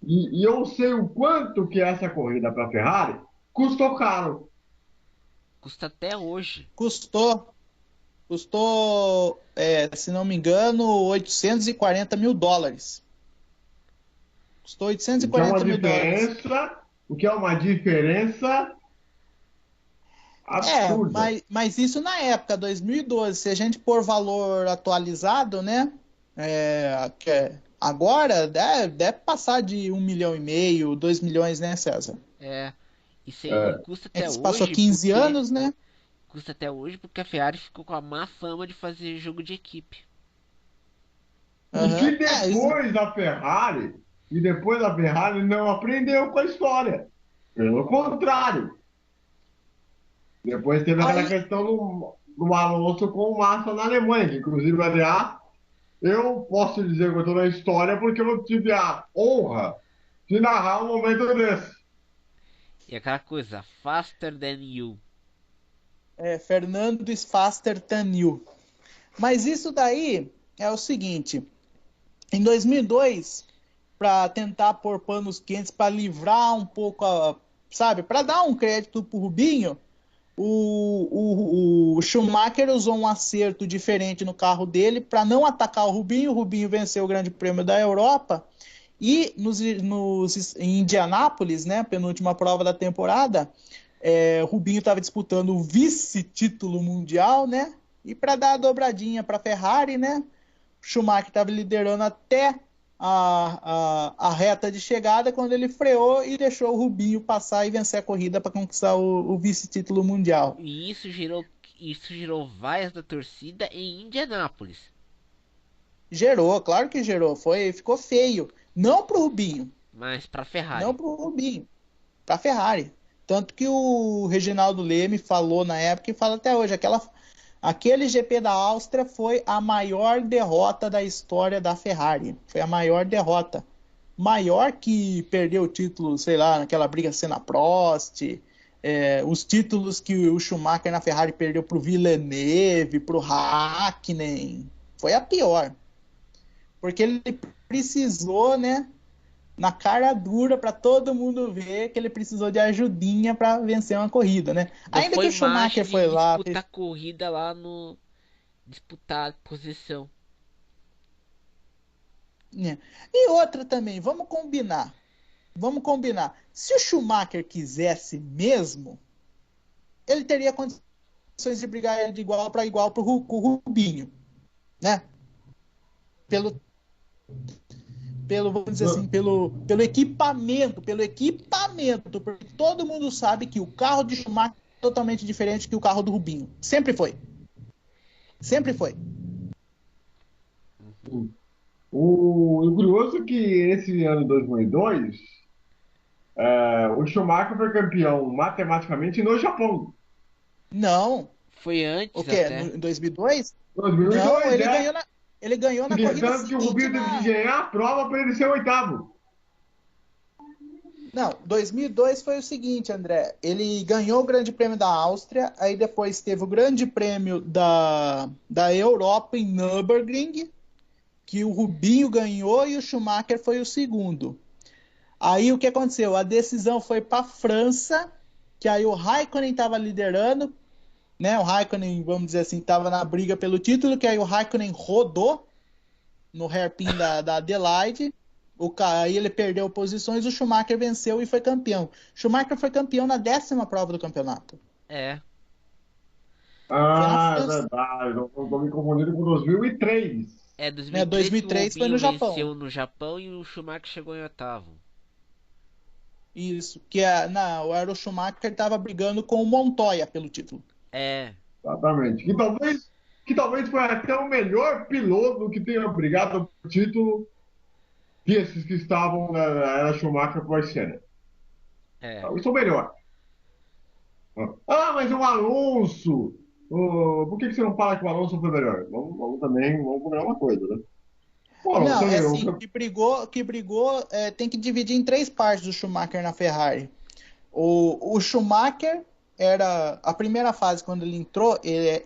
E eu sei o quanto que essa corrida para a Ferrari custou caro. Custa até hoje. Custou, se não me engano, $840 mil. Custou $840 mil. O que é uma diferença absurda. Mas isso na época, 2012, se a gente pôr valor atualizado, né? Agora deve passar de 1,5 milhão, 2 milhões, né, César? E custa até hoje. Passou 15 anos, né? Custa até hoje porque a Ferrari ficou com a má fama de fazer jogo de equipe. E depois a Ferrari não aprendeu com a história. Pelo contrário. Depois teve aquela questão do Alonso com o Massa na Alemanha, que inclusive, aliás, eu posso dizer que eu estou na história porque eu tive a honra de narrar um momento desse. E aquela coisa, faster than you. Fernando is faster than you. Mas isso daí é o seguinte: em 2002, para tentar pôr panos quentes, para livrar um pouco, para dar um crédito pro Rubinho, o Schumacher usou um acerto diferente no carro dele para não atacar o Rubinho. O Rubinho venceu o Grande Prêmio da Europa. E em Indianápolis, né, penúltima prova da temporada, o Rubinho estava disputando o vice-título mundial, né? E para dar a dobradinha para a Ferrari, né? O Schumacher estava liderando até a reta de chegada, quando ele freou e deixou o Rubinho passar e vencer a corrida para conquistar o vice-título mundial. E isso gerou vaias da torcida em Indianápolis. Gerou, claro que gerou. Ficou feio. Não pro Rubinho. Mas pra Ferrari. Não pro Rubinho. Pra Ferrari. Tanto que o Reginaldo Leme falou na época e fala até hoje. Aquele GP da Áustria foi a maior derrota da história da Ferrari. Foi a maior derrota. Maior que perder o título, sei lá, naquela briga Senna-Prost. Os títulos que o Schumacher na Ferrari perdeu pro Villeneuve, pro Hakkinen. Foi a pior. Porque ele precisou, né, na cara dura, para todo mundo ver que ele precisou de ajudinha para vencer uma corrida, né? Ainda que o Schumacher foi lá... disputar corrida lá disputar posição. né? E outra também, vamos combinar. Vamos combinar. Se o Schumacher quisesse mesmo, ele teria condições de brigar de igual para igual com o Rubinho, né? Pelo, vamos dizer assim, pelo equipamento, porque todo mundo sabe que o carro de Schumacher é totalmente diferente que o carro do Rubinho. Sempre foi. Sempre foi. O curioso é que esse ano 2002, o Schumacher foi campeão matematicamente no Japão. Não. Foi O antes quê? até. Em 2002? Não, 2002, ele ganhou na corrida Tanto que o seguinte Rubinho teve que na... ganhar a prova para ele ser o oitavo. Não, 2002 foi o seguinte, André. Ele ganhou o Grande Prêmio da Áustria, aí depois teve o Grande Prêmio da Europa em Nürburgring, que o Rubinho ganhou e o Schumacher foi o segundo. Aí o que aconteceu? A decisão foi para a França, que aí o Raikkonen estava liderando, né? O Raikkonen, vamos dizer assim, estava na briga pelo título, que aí o Raikkonen rodou no hairpin da Adelaide. Aí ele perdeu posições, o Schumacher venceu e foi campeão. Schumacher foi campeão na 10ª prova do campeonato. É. Foi na Ah, é França. verdade. Eu estou me confundindo com 2003. É Né? 2003 que o 2003 foi no Rubinho Japão. venceu no Japão e o Schumacher chegou em oitavo. Isso, que era o Schumacher que estava brigando com o Montoya pelo título. É. Exatamente. Que talvez foi até o melhor piloto que tenha brigado por título que esses que estavam na era Schumacher com a Senna. É. Talvez foi o melhor. Ah, mas o Alonso. Por que você não fala que o Alonso foi melhor? Vamos combinar uma coisa, né? O Alonso Não, é ganhou. assim, que brigou, tem que dividir em três partes o Schumacher na Ferrari. O Schumacher era a primeira fase quando ele entrou,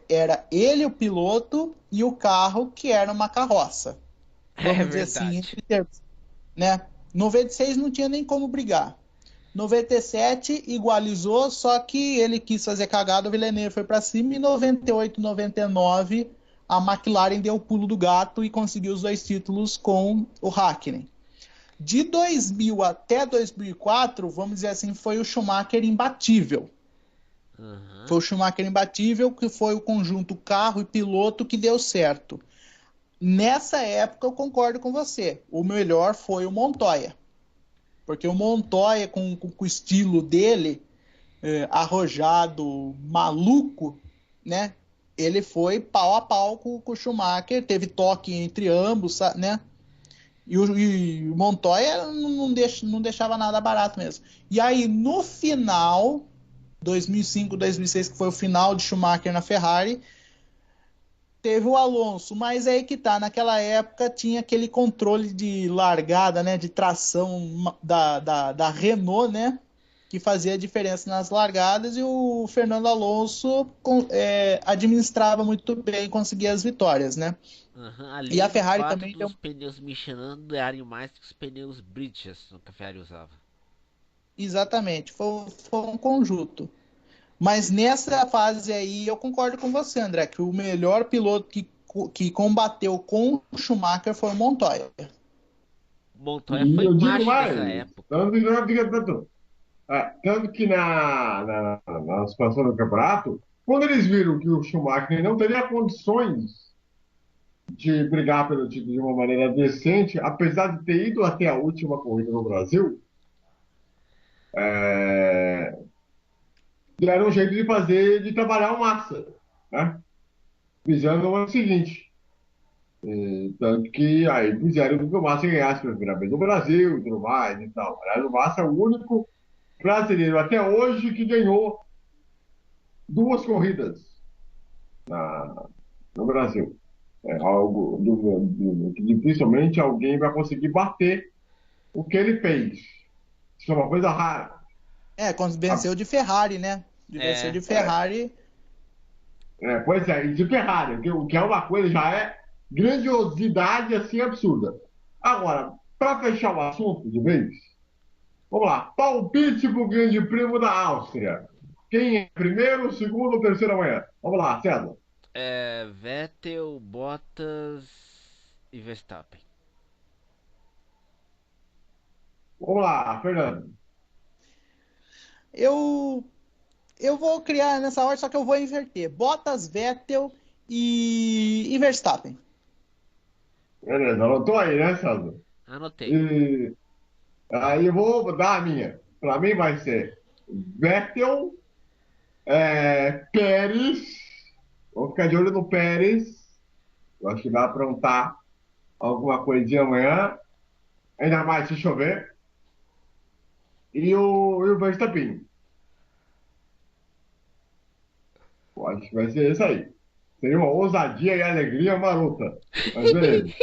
era ele o piloto e o carro que era uma carroça. É Vamos dizer assim, verdade. entre termos, né? 96 não tinha nem como brigar. 97 igualizou, só que ele quis fazer cagada, o Villeneuve foi para cima e 98, 99 a McLaren deu o pulo do gato e conseguiu os dois títulos com o Hakkinen. De 2000 até 2004, vamos dizer assim, foi o Schumacher imbatível. Uhum. Foi o Schumacher imbatível, que foi o conjunto carro e piloto que deu certo. Nessa época eu concordo com você. O melhor foi o Montoya. Porque o Montoya, com o estilo dele, arrojado, maluco, né? Ele foi pau a pau com o Schumacher, teve toque entre ambos, né? E o Montoya não deixava nada barato mesmo. E aí, no final, 2005, 2006, que foi o final de Schumacher na Ferrari, teve o Alonso, mas aí que tá, naquela época tinha aquele controle de largada, né, de tração da Renault, né, que fazia a diferença nas largadas e o Fernando Alonso administrava muito bem, conseguia as vitórias, né. Uhum. E a Além do Ferrari fato também dos pneus Michelin durarem mais que os pneus Bridgestone que a Ferrari usava. exatamente, foi um conjunto. Mas nessa fase aí eu concordo com você, André, que o melhor piloto que combateu com o Schumacher foi o Montoya. Montoya E foi eu digo macho nessa mais. época. Tanto que na situação do campeonato, quando eles viram que o Schumacher não teria condições de brigar pelo título de uma maneira decente, apesar de ter ido até a última corrida no Brasil, é, deram um jeito de trabalhar o massa, né? Visando o ano seguinte. Tanto que aí fizeram com que o Massa ganhasse pela primeira vez no Brasil e tudo mais e tal. Aliás, o Massa é o único brasileiro até hoje que ganhou duas corridas no Brasil. É algo que dificilmente alguém vai conseguir bater o que ele fez. Isso é uma coisa rara. Quando Ah, venceu de Ferrari, né? Venceu É. de Ferrari. pois é, e de Ferrari, o que é uma coisa já é grandiosidade assim absurda. Agora, para fechar o assunto de vez, vamos lá. Palpite para o Grande Prêmio da Áustria. Quem é primeiro, segundo ou terceiro amanhã? Vamos lá, César. É Vettel, Bottas e Verstappen. Vamos lá, Fernando. Eu, eu vou criar nessa ordem, só que eu vou inverter. Bottas, Vettel e Verstappen. Beleza, anotou aí, né, César? Anotei. E aí eu vou dar a minha. Para mim vai ser Vettel, Pérez. Vou ficar de olho no Pérez. Eu acho que vai aprontar alguma coisinha amanhã. Ainda mais se chover. E o Verstappen. Eu acho que vai ser isso aí. Seria uma ousadia e alegria marota. Mas beleza.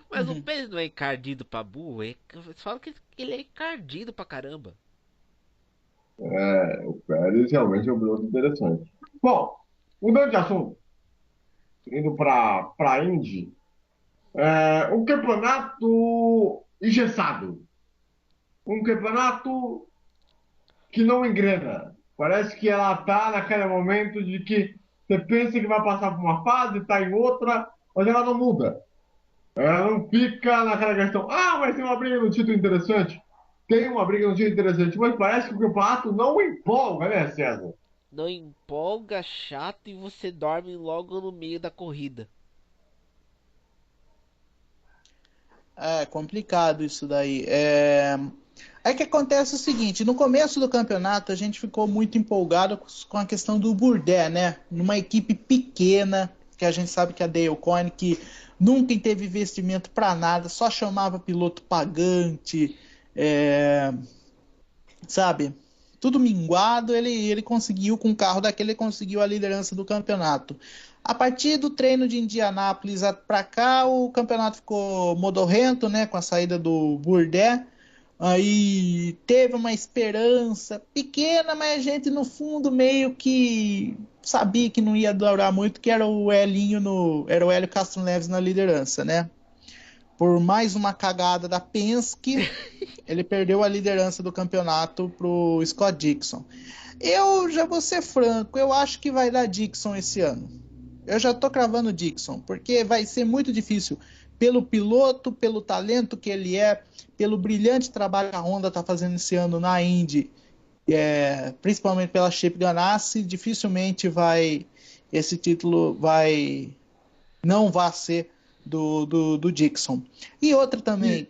Mas o Pérez não é encardido pra burro? Eles falam que ele é encardido pra caramba. O Pérez realmente é um piloto interessante. Bom, mudando de assunto, indo para a Indy, um campeonato engessado. Um campeonato que não engrena. Parece que ela está naquele momento de que você pensa que vai passar por uma fase, está em outra, mas ela não muda. Ela não fica naquela questão, mas tem uma briga no título interessante. Tem uma briga no título interessante, mas parece que o campeonato não empolga, né, César? Não empolga, chato e você dorme logo no meio da corrida. É complicado isso daí. Aí que acontece o seguinte, no começo do campeonato a gente ficou muito empolgado com a questão do Burdé, né? Numa equipe pequena, que a gente sabe que a Dale Coyne, que nunca teve investimento para nada, só chamava piloto pagante, sabe? Tudo minguado, ele conseguiu, com o carro daquele, ele conseguiu a liderança do campeonato. A partir do treino de Indianápolis para cá, o campeonato ficou modorrento, né? Com a saída do Burdé. Aí teve uma esperança pequena, mas a gente no fundo meio que sabia que não ia durar muito, que era o Hélio Castro Neves na liderança, né? Por mais uma cagada da Penske, ele perdeu a liderança do campeonato pro Scott Dixon. Eu já vou ser franco, eu acho que vai dar Dixon esse ano. Eu já tô cravando Dixon, porque vai ser muito difícil pelo piloto, pelo talento que ele é, pelo brilhante trabalho que a Honda está fazendo esse ano na Indy, principalmente pela Chip Ganassi, dificilmente esse título não vai ser do Dixon. E outra também,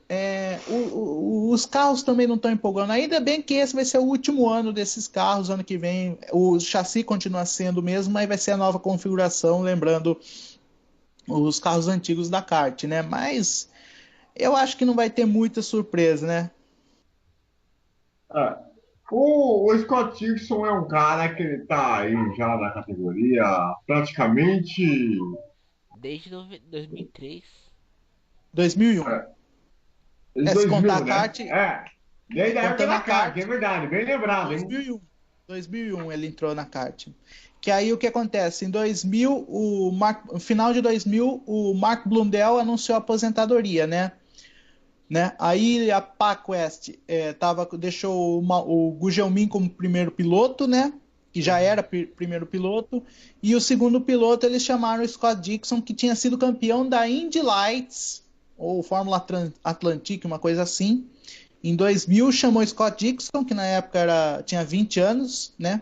os carros também não estão empolgando. Ainda bem que esse vai ser o último ano desses carros, ano que vem o chassi continua sendo o mesmo, mas vai ser a nova configuração, lembrando os carros antigos da kart, né? Mas eu acho que não vai ter muita surpresa, né? É. O Scott Dixon é um cara que ele tá aí já na categoria praticamente. Desde 2003. 2001. É, em Se 2000, contar a né? kart, Desde a época contando da a kart, é kart, verdade, bem lembrado, hein? 2001. 2001 ele entrou na kart. Que aí o que acontece? Em 2000, no final de 2000, o Mark Blundell anunciou a aposentadoria, né? Aí a PacWest deixou o Gugelmin como primeiro piloto, né? Que já era primeiro piloto. E o segundo piloto eles chamaram o Scott Dixon, que tinha sido campeão da Indy Lights, ou Fórmula Atlantic, uma coisa assim. Em 2000 chamou Scott Dixon, que na época tinha 20 anos, né?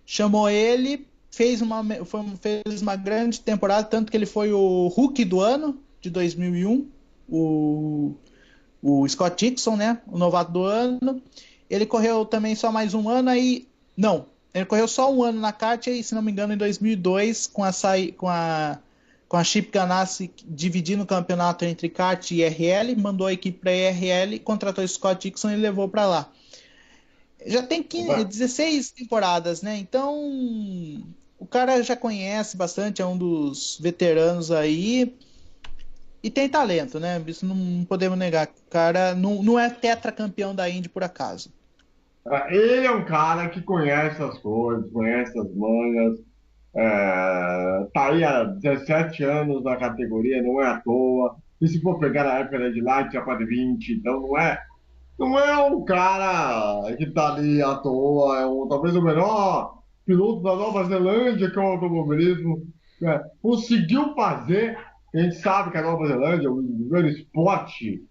Chamou ele, fez uma grande temporada, tanto que ele foi o Rookie do ano de 2001, o Scott Dixon, né? O novato do ano. Ele correu também só mais um ano, aí. Não, ele correu só um ano na kart, e se não me engano, em 2002, com a Chip Ganassi dividindo o campeonato entre kart e IRL, mandou a equipe para a IRL, contratou o Scott Dixon e levou para lá. Já tem 16 temporadas, né? Então, o cara já conhece bastante, é um dos veteranos aí. E tem talento, né? Isso não podemos negar. O cara não é tetracampeão da Indy por acaso. Ele é um cara que conhece as coisas, conhece as manhas, tá aí há 17 anos na categoria, não é à toa. E se for pegar na época da Red Light, já quase 20, então não é um cara que tá ali à toa, talvez o melhor piloto da Nova Zelândia, que é o automobilismo, conseguiu fazer. A gente sabe que a Nova Zelândia, o primeiro esporte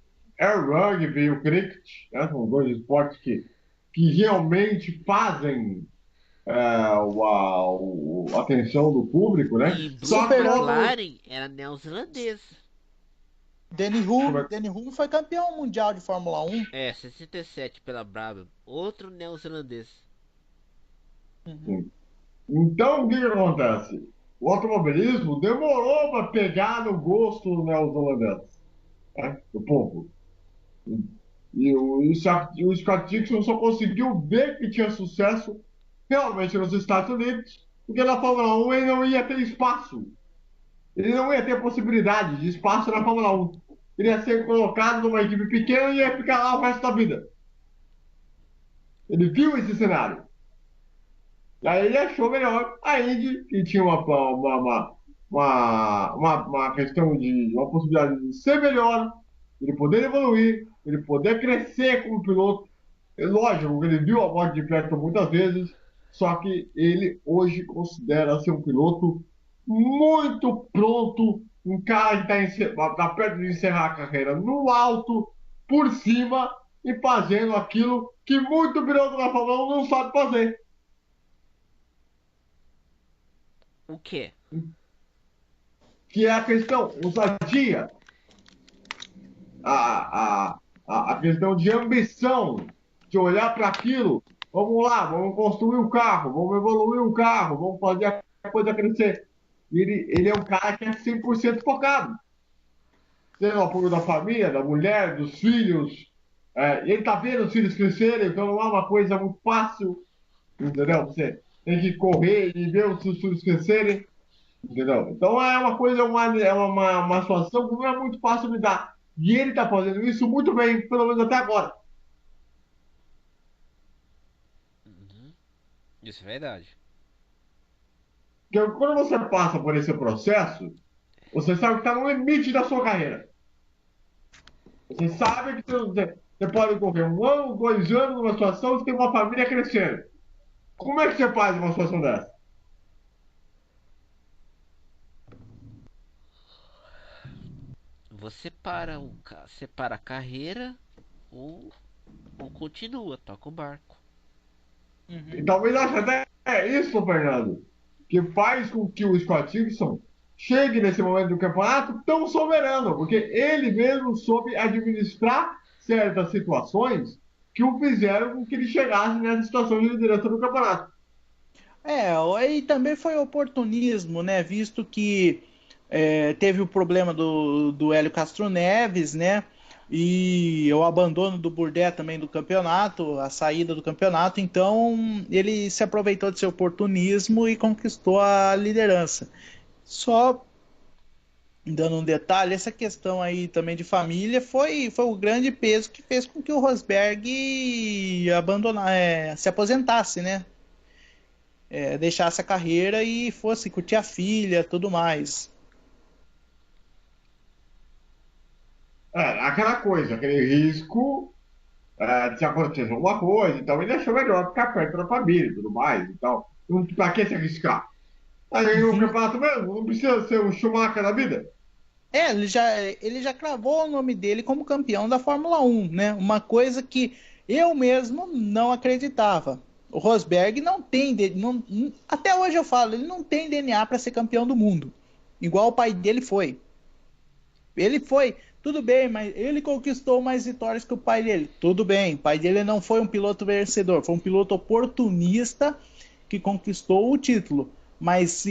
é o rugby e o cricket, né? São dois esportes que realmente fazem a atenção do público, né? E Só Bruce que Superando logo. McLaren era neozelandês. Danny Hulme. Danny Hulme foi campeão mundial de Fórmula 1. É, 67 pela Brabham. Outro neozelandês. Uhum. Então, o que que acontece? O automobilismo demorou para pegar no gosto do neozelandês, né? Do povo. E o Scott Dixon só conseguiu ver que tinha sucesso realmente nos Estados Unidos, porque na Fórmula 1 ele não ia ter espaço. Ele não ia ter possibilidade de espaço na Fórmula 1. Ele ia ser colocado numa equipe pequena e ia ficar lá o resto da vida. Ele viu esse cenário. E aí ele achou melhor a Indy, que tinha uma questão de uma possibilidade de ser melhor, ele poder evoluir, ele poder crescer como piloto. É lógico que ele viu a morte de perto muitas vezes, só que ele hoje considera ser um piloto muito pronto, um cara que está perto de encerrar a carreira no alto, por cima, e fazendo aquilo que muito piloto da Fórmula 1 não sabe fazer. O que? Que é a questão, ousadia, a, a questão de ambição, de olhar para aquilo. Vamos lá, vamos construir o carro, vamos evoluir o carro, vamos fazer a coisa crescer. Ele é um cara que é 100% focado. Tendo o apoio da família, da mulher, dos filhos. Ele está vendo os filhos crescerem, então não é uma coisa muito fácil, entendeu? Você tem que correr e ver os seus filhos crescerem. Entendeu? Então é uma coisa, uma situação que não é muito fácil de lidar. E ele está fazendo isso muito bem, pelo menos até agora. Uhum. Isso é verdade. Porque quando você passa por esse processo, você sabe que está no limite da sua carreira. Você sabe que você pode correr 1 ano, 2 anos numa situação e tem uma família crescendo. Como é que você faz uma situação dessa? Você para, separa a carreira ou continua, toca o barco. E Uhum. talvez ache até isso, Fernando, que faz com que o Scott Dixon chegue nesse momento do campeonato tão soberano, porque ele mesmo soube administrar certas situações que o fizeram com que ele chegasse nessa situação de liderança do campeonato. E também foi oportunismo, né? Visto que teve o problema do Hélio Castro Neves, né? E o abandono do Burdé também do campeonato, a saída do campeonato, então ele se aproveitou desse oportunismo e conquistou a liderança. Só dando um detalhe, essa questão aí também de família foi o grande peso que fez com que o Rosberg se aposentasse, né? Deixasse a carreira e fosse curtir a filha, tudo mais. Aquela coisa, aquele risco de se acontecer alguma coisa, então ele achou melhor ficar perto da família e tudo mais. Então, para que se arriscar? Aí o Uhum. campeonato mesmo, não precisa ser um Schumacher da vida. Ele já cravou o nome dele como campeão da Fórmula 1, né? Uma coisa que eu mesmo não acreditava. O Rosberg não tem, até hoje eu falo, ele não tem DNA para ser campeão do mundo, igual o pai dele foi. Ele foi, tudo bem, mas ele conquistou mais vitórias que o pai dele. Tudo bem, o pai dele não foi um piloto vencedor, foi um piloto oportunista que conquistou o título. Mas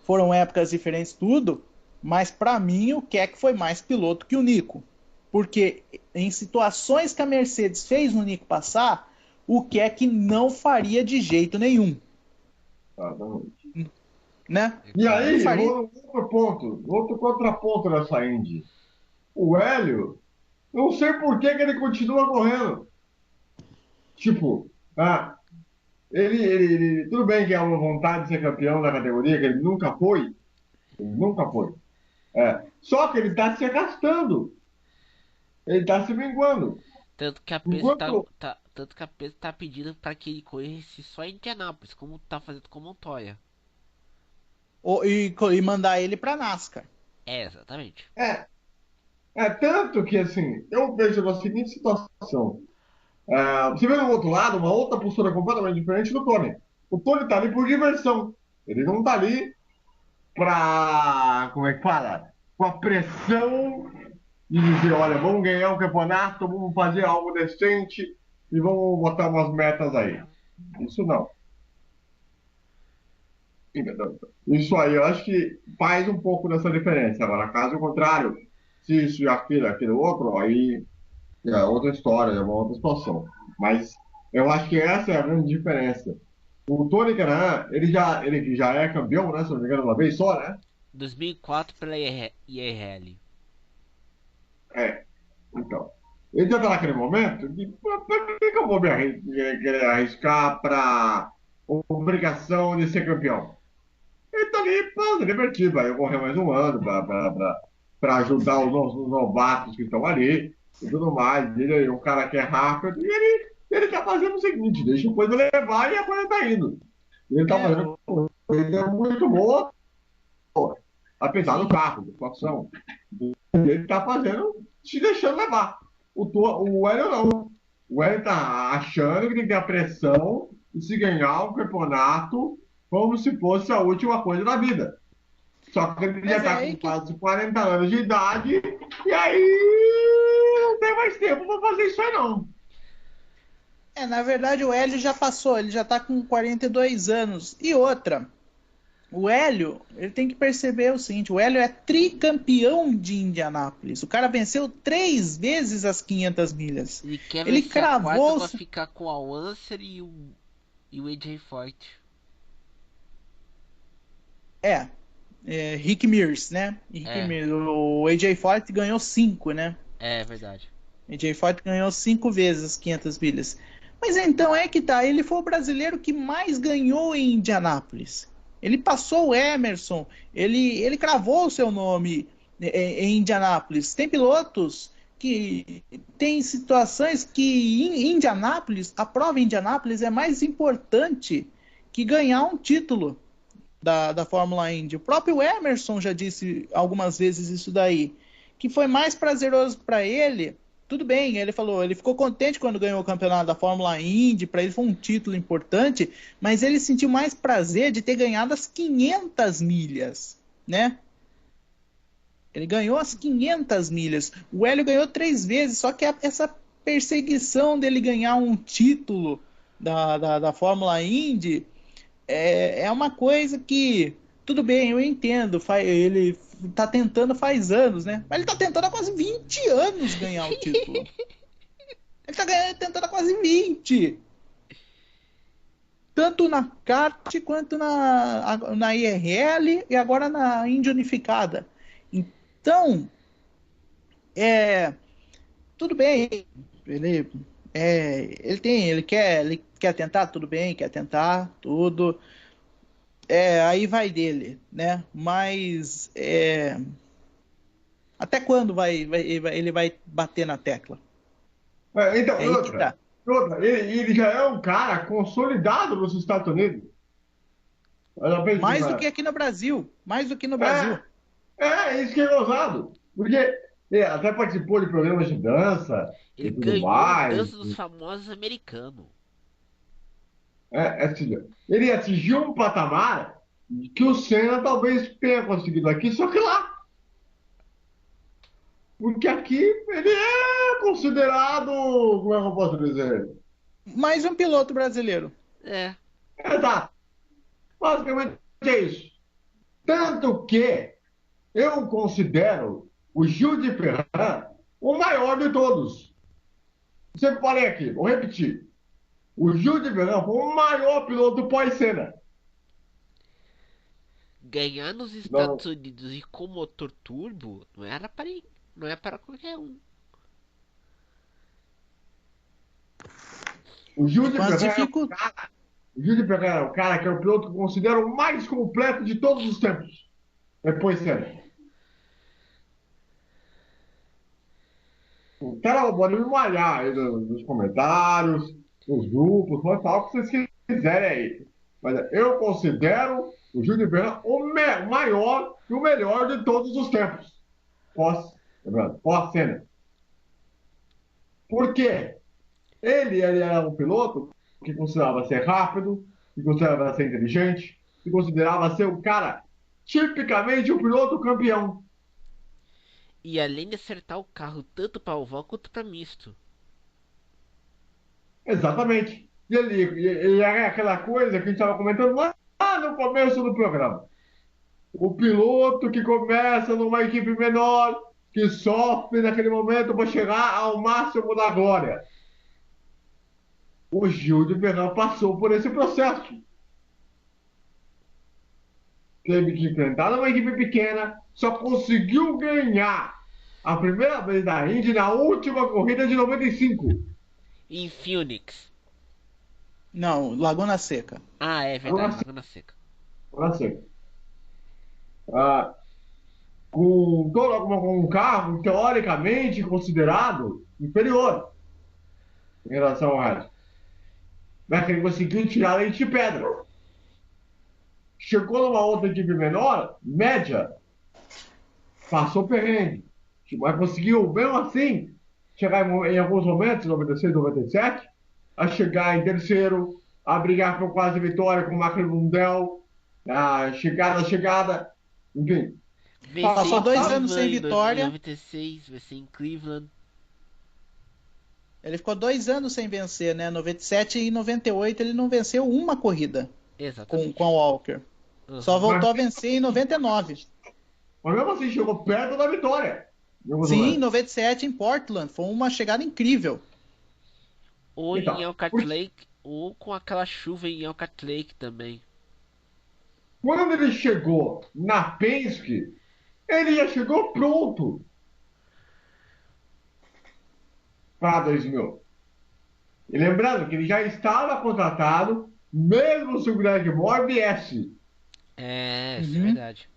foram épocas diferentes, tudo. Mas para mim, o Keck foi mais piloto que o Nico. Porque em situações que a Mercedes fez o Nico passar, o Keck não faria de jeito nenhum. Tá, tá. Né? E Não aí, eu faria. vou no outro ponto, no outro contraponto dessa Indy. O Hélio, não sei por que que ele continua correndo. Tipo, tudo bem que é uma vontade de ser campeão da categoria, que ele nunca foi. Só que ele está se arrastando, ele está se minguando. Tanto que a PES Enquanto, tanto que a PES tá pedindo para que ele corresse só em Indianápolis, como tá fazendo com Montoya. E mandar ele para NASCAR. É, exatamente. é, É tanto que, assim, eu vejo na seguinte situação. Você vê do outro lado uma outra postura completamente diferente do Tony. O Tony tá ali por diversão. Ele não tá ali como é que fala? Com a pressão de dizer, olha, vamos ganhar um campeonato, vamos fazer algo decente e vamos botar umas metas aí. Isso não. Entendeu? Isso aí eu acho que faz um pouco dessa diferença. Agora, caso contrário, se isso e aquilo outro, aí é outra história, é uma outra situação. Mas eu acho que essa é a grande diferença. O Tony Canan, ele já é campeão, né? Se não me engano, uma vez só, né? 2004 pela IRL. É, então. Ele já está naquele momento de por que eu vou querer arriscar para obrigação de ser campeão? Ele está ali para se divertir, vai correr mais um ano para ajudar os novatos que estão ali e tudo mais. Ele é um cara que é rápido e ele está fazendo o seguinte: deixa a coisa levar e a coisa está indo. Ele está É, fazendo uma coisa muito boa, apesar do sim. carro, da situação. Ele está fazendo, se deixando levar. O Hélio não. O Hélio está achando que tem que ter a pressão de se ganhar o campeonato como se fosse a última coisa da vida. Só que ele já Mas é está aí com que. quase 40 anos de idade e aí não tem mais tempo para fazer isso aí, não. É, na verdade, o Hélio já passou, ele já tá com 42 anos. E outra, o Hélio, ele tem que perceber o seguinte: o Hélio é tricampeão de Indianápolis. O cara venceu 3 vezes as 500 milhas. Ele quer Ele vencer a quarta cravou. pra ficar com a Lancer e o AJ Forte. É, Rick Mears, né? Rick É, Mears. O AJ Foyt ganhou 5, né? é verdade. AJ Foyt ganhou 5 vezes as 500 milhas. Mas então é que tá, ele foi o brasileiro que mais ganhou em Indianápolis. Ele passou o Emerson, ele cravou o seu nome em Indianápolis. Tem pilotos que tem situações que em Indianápolis, a prova em Indianápolis é mais importante que ganhar um título da Fórmula Indy. O próprio Emerson já disse algumas vezes isso daí, que foi mais prazeroso para ele. Tudo bem, ele falou, ele ficou contente quando ganhou o campeonato da Fórmula Indy, para ele foi um título importante, mas ele sentiu mais prazer de ter ganhado as 500 milhas, né? Ele ganhou as 500 milhas. O Hélio ganhou 3 vezes, só que essa perseguição dele ganhar um título da Fórmula Indy é uma coisa que, tudo bem, eu entendo, ele tá tentando faz anos, né? Mas ele tá tentando há quase 20 anos ganhar o título. Ele tá tentando há quase 20. Tanto na kart quanto na IRL e agora na Indy Unificada. Então, é, tudo bem, ele quer tentar, tudo bem, quer tentar, tudo. Aí vai dele, né? Mas até quando ele vai bater na tecla? Então, É e aí que outra, tá. ele já é um cara consolidado nos Estados Unidos. Olha, pensa, Mais do que cara. aqui no Brasil. Mais do que no Brasil. Isso que é gozado. Porque até participou de programas de dança Ele e tudo ganhou mais. Dança dos Famosos americano. Assim, ele atingiu um patamar que o Senna talvez tenha conseguido aqui, só que lá. Porque aqui ele é considerado, como é que eu posso dizer? Mais um piloto brasileiro. É, Exato. Basicamente é isso. Tanto que eu considero o Gil de Ferran o maior de todos. Sempre falei aqui, vou repetir. O Gil de Ferran foi o maior piloto pós-Senna. ganhar nos Não, Estados Unidos e com motor turbo não é para qualquer um. o Gil E de com as Ferran dificuldades. o Gil de Ferran é o cara que é o piloto que eu considero o mais completo de todos os tempos. Depois Senna. O cara pode me malhar aí nos comentários, nos grupos, pode falar o que vocês quiserem aí. Mas eu considero o Gil de Ferran o maior e o melhor de todos os tempos. Posso. Lembrando, pós-Senna. Por quê? Ele era um piloto que considerava ser rápido, que considerava ser inteligente, que considerava ser um cara tipicamente um piloto campeão. E além de acertar o carro tanto para oval quanto para misto. Exatamente. E era aquela coisa que a gente estava comentando lá no começo do programa. O piloto que começa numa equipe menor, que sofre naquele momento para chegar ao máximo da glória. O Gil de Ferran passou por esse processo. Teve que enfrentar uma equipe pequena, só conseguiu ganhar a primeira vez da Indy na última corrida de 95. Em Phoenix. Não, Laguna Seca. Ah, é Agora verdade, Laguna Seca. agora sim. Ah, com um carro teoricamente considerado inferior em relação ao resto. Mas que ele conseguiu tirar leite de pedra. Chegou numa outra equipe menor, média, passou perrengue. Mas conseguiu, mesmo assim, chegar em alguns momentos, 96, 97, a chegar em terceiro, a brigar por quase vitória com o Michael Lundell, a chegada, enfim. Vencer Passou em 2 anos sem Cleveland em vitória. 96, vencer em Cleveland. Ele ficou 2 anos sem vencer, né? 97 e 98 ele não venceu uma corrida Exatamente. com a Walker. Uhum. Só voltou a vencer em 99. Mas mesmo assim, chegou perto da vitória. Sim, em 97 em Portland. Foi uma chegada incrível. Ou em Então, Elkhart Lake, ou com aquela chuva em Elkhart Lake também. quando ele chegou na Penske, ele já chegou pronto para 2000. E lembrando que ele já estava contratado, mesmo se o Greg Moore viesse. Isso é verdade.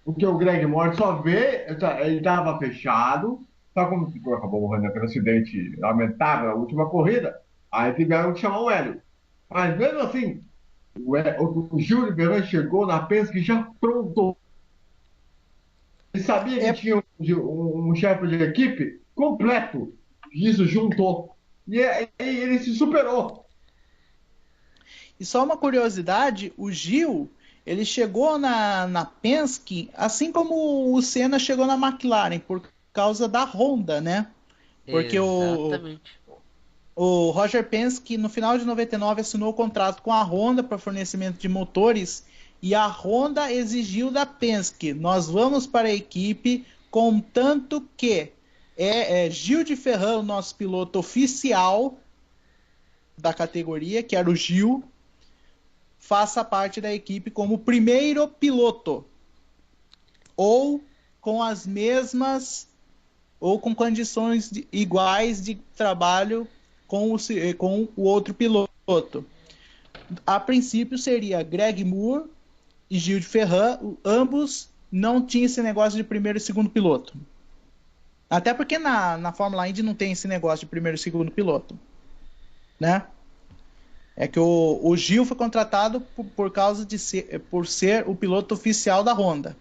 Porque o Greg Moore só vê, ele estava fechado, só como acabou morrendo naquele acidente lamentável na última corrida, aí tiveram que chamar o Hélio. Mas mesmo assim, o Júlio Ferran chegou na Penske já pronto. Ele sabia que tinha um chefe de equipe completo, e isso juntou. E ele se superou. E só uma curiosidade, o Gil, ele chegou na Penske, assim como o Senna chegou na McLaren, por causa da Honda, né? Porque Exatamente. o Roger Penske, no final de 99, assinou o contrato com a Honda para fornecimento de motores, e a Honda exigiu da Penske: nós vamos para a equipe, contanto que Gil de Ferran, o nosso piloto oficial da categoria, que era o Gil, faça parte da equipe como primeiro piloto, ou com as mesmas, ou com condições iguais de trabalho com o outro piloto. A princípio seria Greg Moore e Gil de Ferran, ambos não tinham esse negócio de primeiro e segundo piloto. Até porque na Fórmula Indy não tem esse negócio de primeiro e segundo piloto, né? É que o Gil foi contratado por causa por ser o piloto oficial da Honda.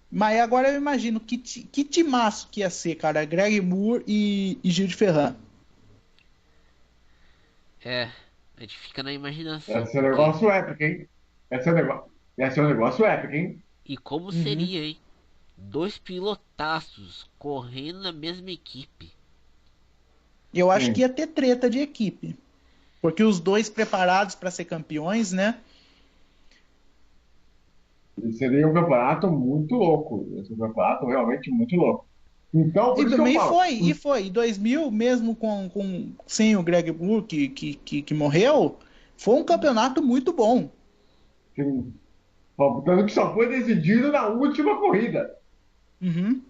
Mas agora eu imagino que timaço que ia ser, cara, Greg Moore e Gil de Ferran. A gente fica na imaginação. Esse é um negócio épico, hein? Esse é um negócio épico, hein? E como seria, hein? Dois pilotaços correndo na mesma equipe. Eu acho que ia ter treta de equipe. Porque os dois preparados para ser campeões, né? Seria um campeonato muito louco. Esse é um campeonato realmente muito louco. Então, por E isso que eu também falo. foi. Em 2000, mesmo sem o Greg Moore que morreu, foi um campeonato muito bom. Sim. Tanto que só foi decidido na última corrida. Uhum.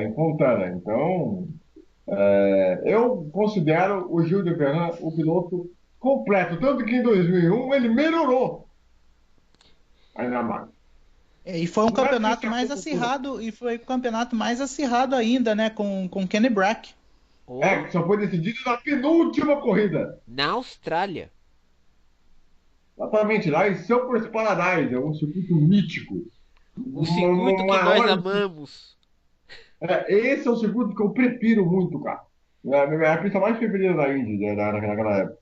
Em Fontana. Então, eu considero o Gil de Ferran o piloto completo. Tanto que em 2001 ele melhorou ainda mais. E foi um Não é campeonato que mais acirrado, e foi o campeonato mais acirrado ainda, né? Com Kenny Brack. Que só foi decidido na penúltima corrida. Na Austrália. Exatamente, lá em Silver's Paradise, é um circuito mítico. O circuito que nós maior. amamos. Esse é o circuito que eu prefiro muito, cara. É a pista mais preferida da Indy, naquela época.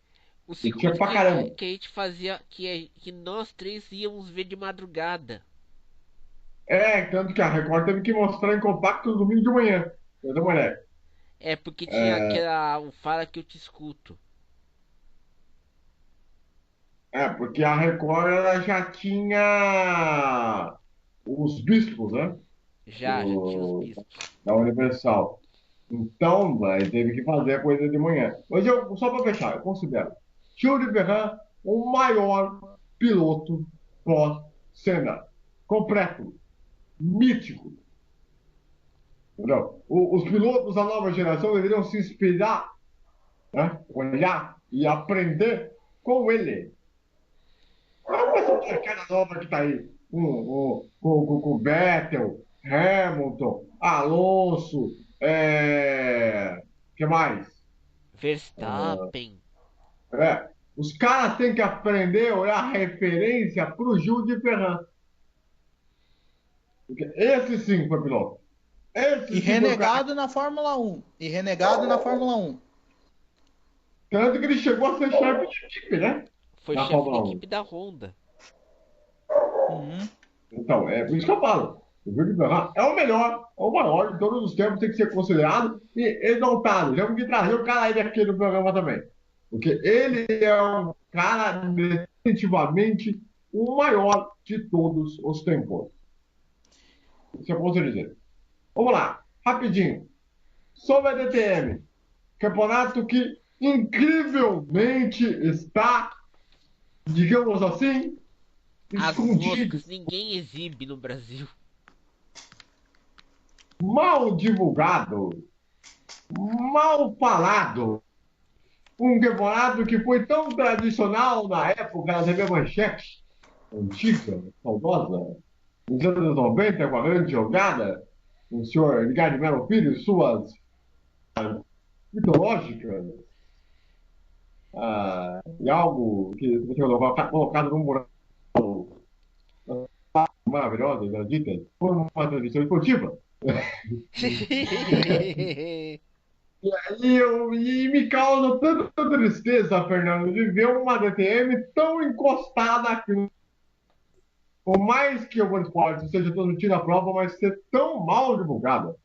O E tinha circuito pra caramba. que a gente fazia, que nós três íamos ver de madrugada. Tanto que a Record teve que mostrar em compacto no domingo de manhã. Eu dei uma olhada. É porque tinha aquela um fala que eu te escuto. Porque a Record ela já tinha os bispos, né? Já tinha os bispos. Da Universal. Então, vai, teve que fazer a coisa de manhã. Mas só para fechar, eu considero Jules Verran o maior piloto pós-Senna. Completo, mítico. Entendeu? Os pilotos da nova geração deveriam se inspirar, né? Olhar e aprender com ele. Olha essa molecada nova que tá aí. Com o Vettel, Hamilton, Alonso, que mais? Verstappen. Os caras têm que aprender a olhar a referência para o Gil de Ferran. Porque esse sim foi piloto. Esse E sim foi o cara. renegado na Fórmula 1. E renegado na Fórmula 1. Tanto que ele chegou a ser chefe de equipe, né? Foi Na chefe de Fórmula 1. equipe da Honda. Uhum. Então, é por isso que eu falo. O Gil de Ferran é o melhor, é o maior de todos os tempos, tem que ser considerado e exaltado. Já vamos trazer o cara aí aqui no programa também. Porque ele é um cara definitivamente o maior de todos os tempos. Isso é bom você dizer. Vamos lá, rapidinho. Sobre a DTM. Campeonato que incrivelmente está, digamos assim, As escondido, moscas ninguém exibe no Brasil. mal divulgado, mal falado. Um campeonato que foi tão tradicional na época da TV Manchete, antiga, saudosa, nos anos 90, com a grande jogada, o senhor Ricardo Melo Filho e suas mitológicas, e algo que você está colocado num buraco maravilhosa, já dita, foi uma transmissão esportiva. E me causa tanta tristeza, Fernando, de ver uma DTM tão encostada aqui. Por mais que o esporte seja transmitido a prova, mas ser tão mal divulgada.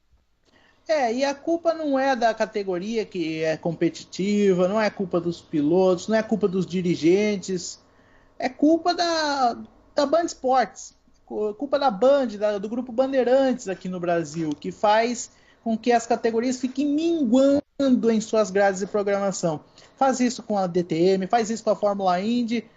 E a culpa não é da categoria que é competitiva, não é culpa dos pilotos, não é culpa dos dirigentes, é culpa da Band Esportes, culpa da Band, do grupo Bandeirantes aqui no Brasil, que faz com que as categorias fiquem minguando em suas grades de programação. Faz isso com a DTM, faz isso com a Fórmula Indy.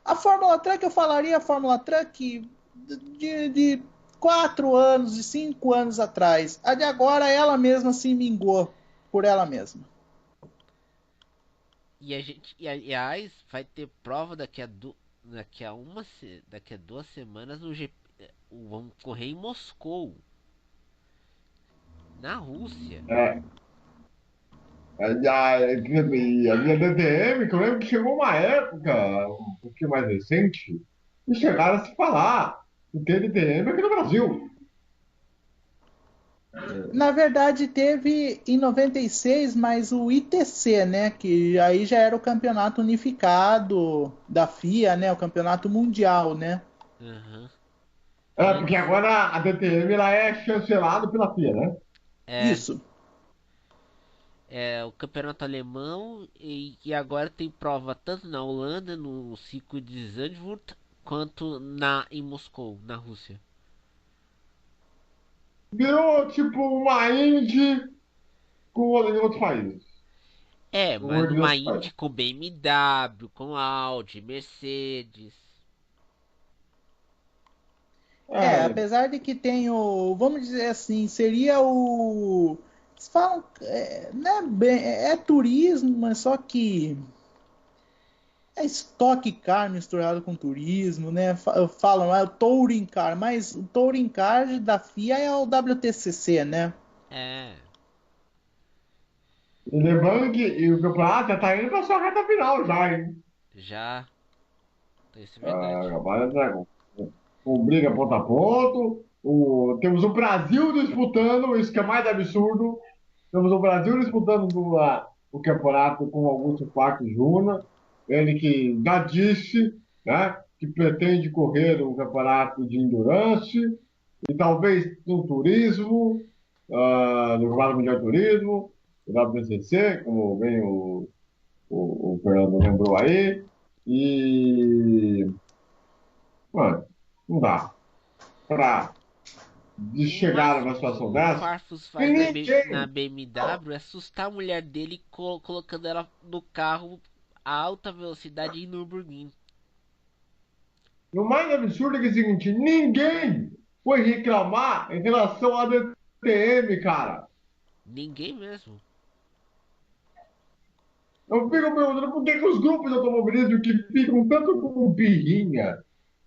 A Fórmula Truck, eu falaria a Fórmula Truck de 4 anos, de 5 anos atrás. A de agora, ela mesma se mingou por ela mesma. E a gente, e aliás, vai ter prova daqui a 2 semanas no GP, vamos correr em Moscou, na Rússia. A minha DTM, que eu lembro que chegou uma época, um pouquinho mais recente, e chegaram a se falar que tem DTM aqui no Brasil. Na verdade, teve em 96, mas o ITC, né? Que aí já era o campeonato unificado da FIA, né? O campeonato mundial, né? Uhum. Porque Antes, agora a DTM ela é chancelada pela FIA, né? é, Isso. é o campeonato alemão e agora tem prova tanto na Holanda, no circuito de Zandvoort, quanto em Moscou, na Rússia. Virou tipo uma Indy em outros países. Mas Em numa outros Indy países. com BMW, com Audi, Mercedes. É, Apesar de que tem o, vamos dizer assim, seria o, eles falam, né, é turismo, mas só que é stock car misturado com turismo, né? Falam, é o touring car, mas o touring car da FIA é o WTCC, né? É, e lembrando que o campeonato já está indo para sua reta final já, hein? já. Isso é verdade. Agora é Dragon. com briga ponto a ponto. Temos o Brasil disputando, isso que é mais absurdo. Temos o Brasil disputando o campeonato com o Augusto Paco Júnior. Ele que já disse, né, que pretende correr o campeonato de endurance e talvez no turismo, no Campeonato Mundial de Turismo, o WBCC, como bem o Fernando lembrou aí. E, mano, não dá para O chegar máximo numa que situação o dessa. Farfus E faz na ninguém. BMW é assustar a mulher dele colocando ela no carro a alta velocidade em Nürburgring. E o mais absurdo é que é o seguinte: ninguém foi reclamar em relação à DTM, cara. Ninguém mesmo. Eu fico perguntando por que os grupos de automobilismo que ficam tanto com birrinha,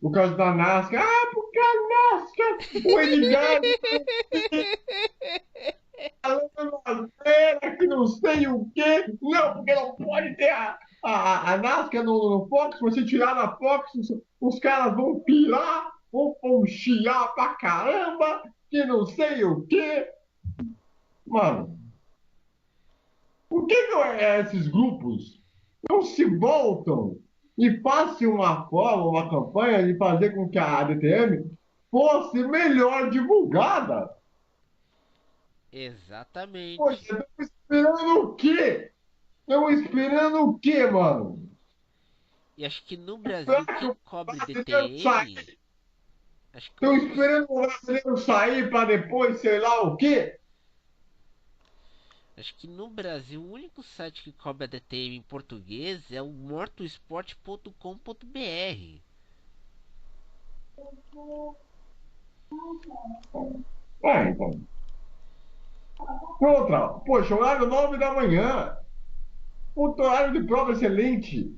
por causa da NASCAR, porque a NASCAR, o Edgar falando asneira, que não sei o quê. Não, porque não pode ter a NASCAR no Fox. Se você tirar na Fox, os caras vão pirar, vão chiar pra caramba, que não sei o quê. Mano, por que esses grupos não se voltam e façam uma forma, uma campanha de fazer com que a ADTM fosse melhor divulgada? Poxa, Exatamente. estão esperando o quê? Estão esperando o quê, mano? E acho que no Brasil Será que quem o cobre brasileiro DTM, sair? acho que o Estão único, esperando o brasileiro sair para depois, sei lá o quê? acho que no Brasil o único site que cobre a DTM em português é o mortosport.com.br. Então. Outra, poxa, horário 9 da manhã. Puto horário de prova excelente.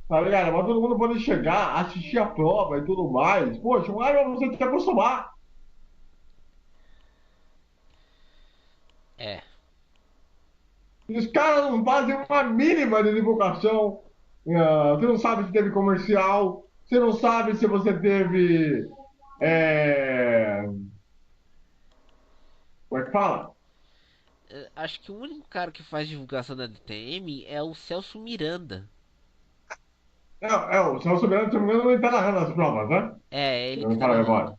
Tá ligado? Mas todo mundo pode chegar, assistir a prova e tudo mais. Poxa, um horário pra você se acostumar. É, Os caras não fazem uma mínima de divulgação. Você não sabe se teve comercial, você não sabe se você teve. É... Como é que fala? acho que o único cara que faz divulgação da DTM é o Celso Miranda. O Celso Soberano, se não me engano, ele está narrando as provas, né? É, Se ele não que me tá falha a memória.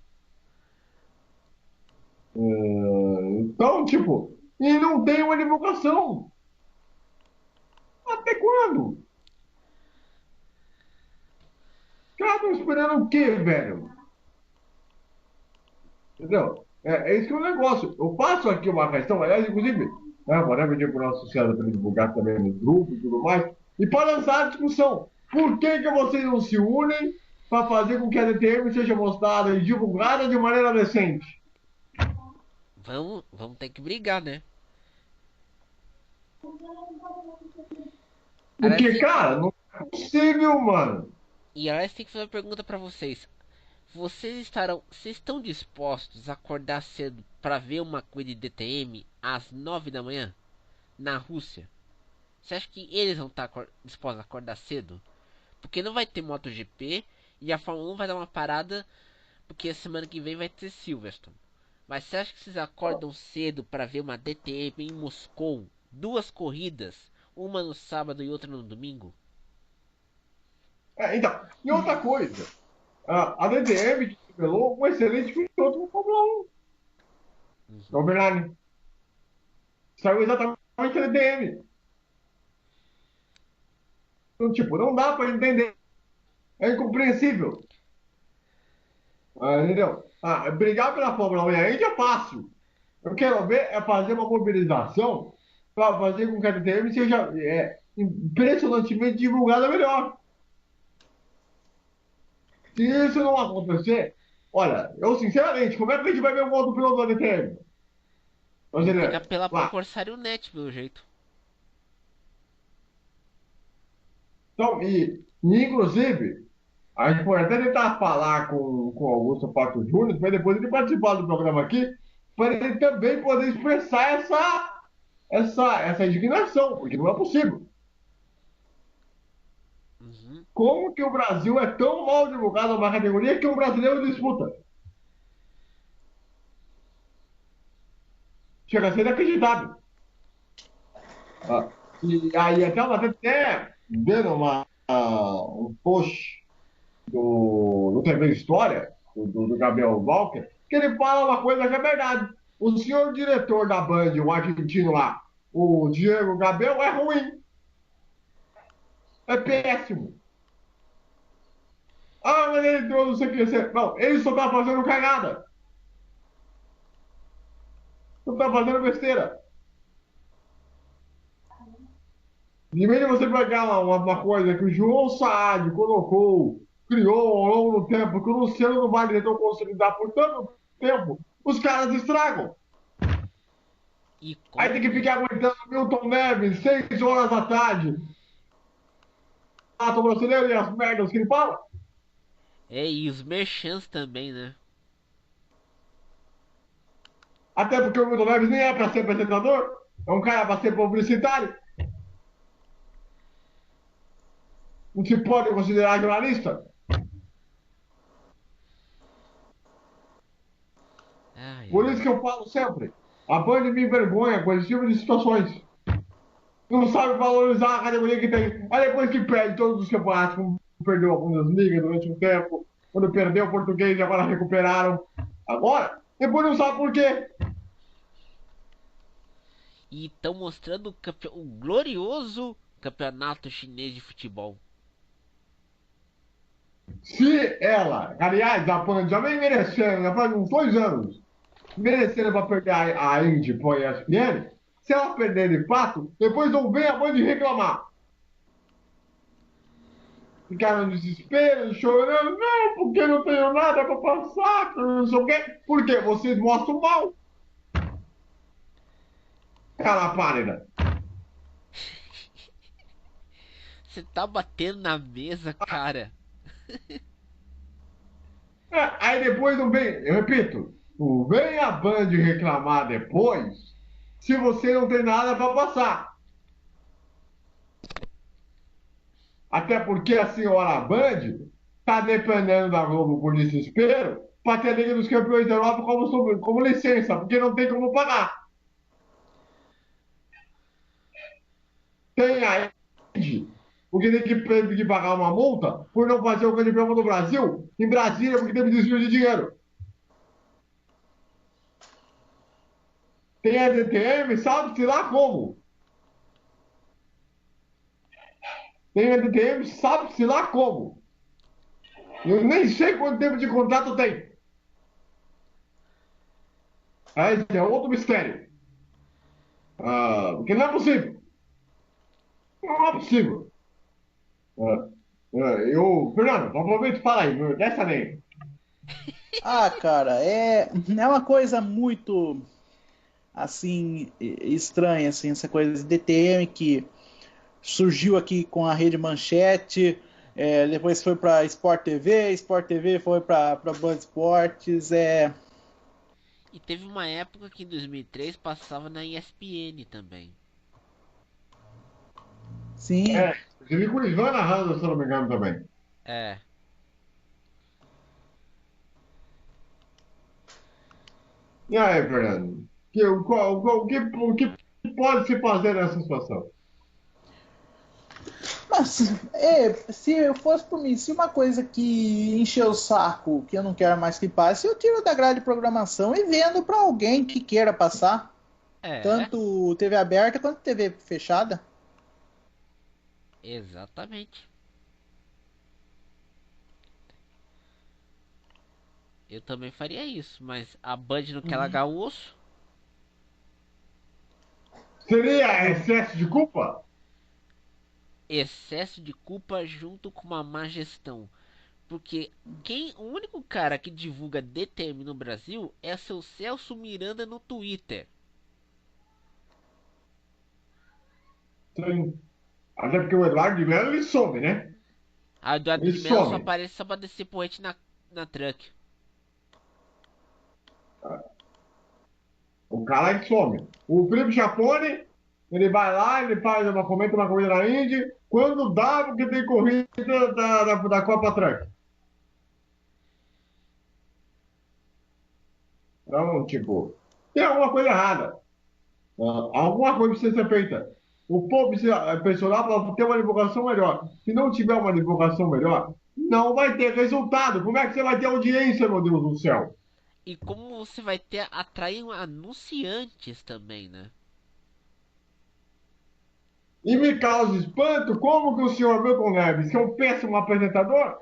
narrando. Então, tipo, e não tem uma divulgação. Até quando? Os caras estão esperando o quê, velho? Entendeu? É isso que é o negócio. Eu faço aqui uma questão, aliás, inclusive, né, vou até pedir para o nosso associado para ele divulgar também no grupo e tudo mais, e para lançar a discussão. Por que, que vocês não se unem para fazer com que a DTM seja mostrada e divulgada de maneira decente? Vamos ter que brigar, né? Aliás, Porque, cara, não é possível, mano. aliás, tem que fazer uma pergunta pra vocês. Vocês estão dispostos a acordar cedo para ver uma corrida de DTM às 9 da manhã na Rússia? Você acha que eles vão estar dispostos a acordar cedo? Porque não vai ter MotoGP e a Fórmula 1 vai dar uma parada porque a semana que vem vai ter Silverstone. Mas você acha que vocês acordam cedo para ver uma DTM em Moscou? Duas corridas, uma no sábado e outra no domingo? Então, e outra coisa, a DTM que revelou um excelente piloto no Fórmula 1, Uhum. o Bernardi. Saiu exatamente a DTM. Então, tipo, não dá para entender. É incompreensível. Entendeu? Brigar pela Fórmula 1 aí é fácil. Eu quero ver é fazer uma mobilização para fazer com que a DTM seja impressionantemente divulgada melhor. Se isso não acontecer, olha, eu sinceramente, como é que a gente vai ver o outro piloto da DTM? Vão ter que Brasileiro, apelar pro lá. Corsário Net, pelo jeito. Então, inclusive, a gente pode até tentar falar com o Augusto Pato Júnior, para depois ele participar do programa aqui, para ele também poder expressar essa indignação, porque não é possível. Como que o Brasil é tão mal divulgado numa categoria que um brasileiro disputa? Chega a ser inacreditável. Ah, e aí até vendo um post do TV História, do Gabriel Walker, que ele fala uma coisa que é verdade. O senhor diretor da Band, o argentino lá, o Diego Gabriel, é ruim. É péssimo. Ah, mas ele deu não sei o que. Não, ele só tá fazendo cagada. Só tá fazendo besteira. Em vez de você pegar uma coisa que o João Saad colocou, criou ao longo do tempo, que o Luciano não vai tentou consolidar por tanto tempo, os caras estragam. E Aí tem que ficar aguentando Milton Neves 6 horas da tarde. Ah, tô brasileiro e as merdas que ele fala. e os merchants também, né? Até porque o Milton Neves nem é para ser apresentador, é um cara para ser publicitário. Não se pode considerar jornalista. Ai, Por ai. isso que eu falo sempre: a Band me envergonha com esse tipo de situações. Não sabe valorizar a categoria que tem. Aí depois que perde todos os campeonatos, como perdeu a Bundesliga durante um tempo, quando perdeu o português e agora recuperaram. Agora, depois não sabe por quê. E estão mostrando o glorioso campeonato chinês de futebol. Se ela, aliás, a Band já vem merecendo, já faz uns 2 anos, merecendo para perder a Indy para a ESPN, se ela perder de fato, depois não vem a Band reclamar. Ficaram no desespero, chorando, não, porque não tenho nada para passar, que não sei o quê. Por quê? Vocês mostram mal. Cara pálida. Você tá batendo na mesa, cara. Aí depois não vem, eu repito, não vem a Band reclamar depois se você não tem nada para passar. Até porque a senhora Band está dependendo da Globo por desespero para ter a Liga dos Campeões da Europa como licença, porque não tem como pagar. Tem a Indy, porque tem que pagar uma multa por não fazer o Grande Prêmio do Brasil em Brasília, porque teve desvio de dinheiro. Tem a DTM, sabe-se lá como. Tem a DTM, sabe-se lá como. Eu nem sei quanto tempo de contrato tem. Esse é outro mistério. Porque não é possível. Não é possível. Fernando, aproveita e fala aí, dessa lei. Ah, cara, é uma coisa muito, assim, estranha, assim, essa coisa de DTM que surgiu aqui com a Rede Manchete, depois foi para Sport TV foi para Band Esportes, E teve uma época que em 2003 passava na ESPN também. sim. É, inclusive com o Ivan narrando, se eu não me engano, também. É. E aí, Fernando? O que pode se fazer nessa situação? Mas, se eu fosse por mim, se uma coisa que encheu o saco, que eu não quero mais que passe, eu tiro da grade de programação e vendo para alguém que queira passar, É, tanto TV aberta quanto TV fechada. exatamente. Eu também faria isso, mas a Band não quer Uhum. largar o osso. Seria excesso de culpa? Excesso de culpa junto com uma má gestão. Porque o único cara que divulga DTM no Brasil é seu Celso Miranda no Twitter. Sim. Até porque o Eduardo de Mello, ele some, né? A Eduardo Ele de Mello só some. aparece só pra descer porrete na truck. O cara que some. O Felipe Chapone Ele vai lá, ele faz comenta uma corrida na Indy, quando dá, porque tem corrida da Copa Truck. Então, tipo, tem alguma coisa errada. Alguma coisa precisa ser feita. O povo precisa pressionar para ter uma divulgação melhor. Se não tiver uma divulgação melhor, não vai ter resultado. Como é que você vai ter audiência, meu Deus do céu? E como você vai ter atrair anunciantes também, né? E me causa espanto como que o senhor Milton Neves, que é um péssimo apresentador,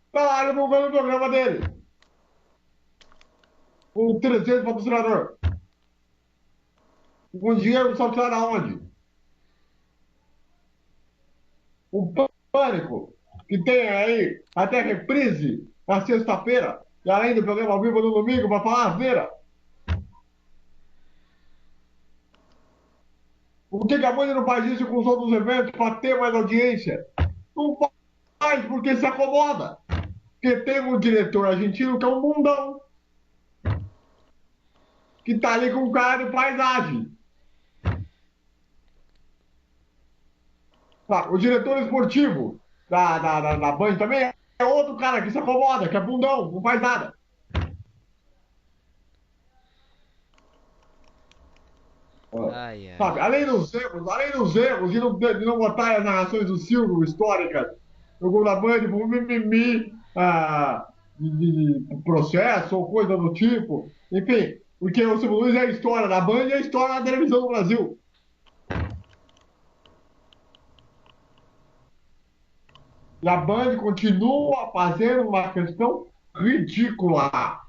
está lá divulgando o programa dele. Com 300 patrocinadores. Com dinheiro só sai da onde? O pânico que tem aí até reprise na sexta-feira, e além do programa ao vivo no domingo para falar asneira. Por que a Band não faz isso com os outros eventos para ter mais audiência? Não faz porque se acomoda. Porque tem um diretor argentino que é um bundão, que está ali com cara de paisagem. Tá, o diretor esportivo da Band também é outro cara que se acomoda, que é bundão, não faz nada. Ai, ai. Sabe, além dos erros de não botar as narrações do Silvio históricas no gol da Band por mimimi, de processo ou coisa do tipo. Enfim, porque o Silvio Luiz é a história da Band e a história da televisão do Brasil. E a Band continua fazendo uma questão ridícula.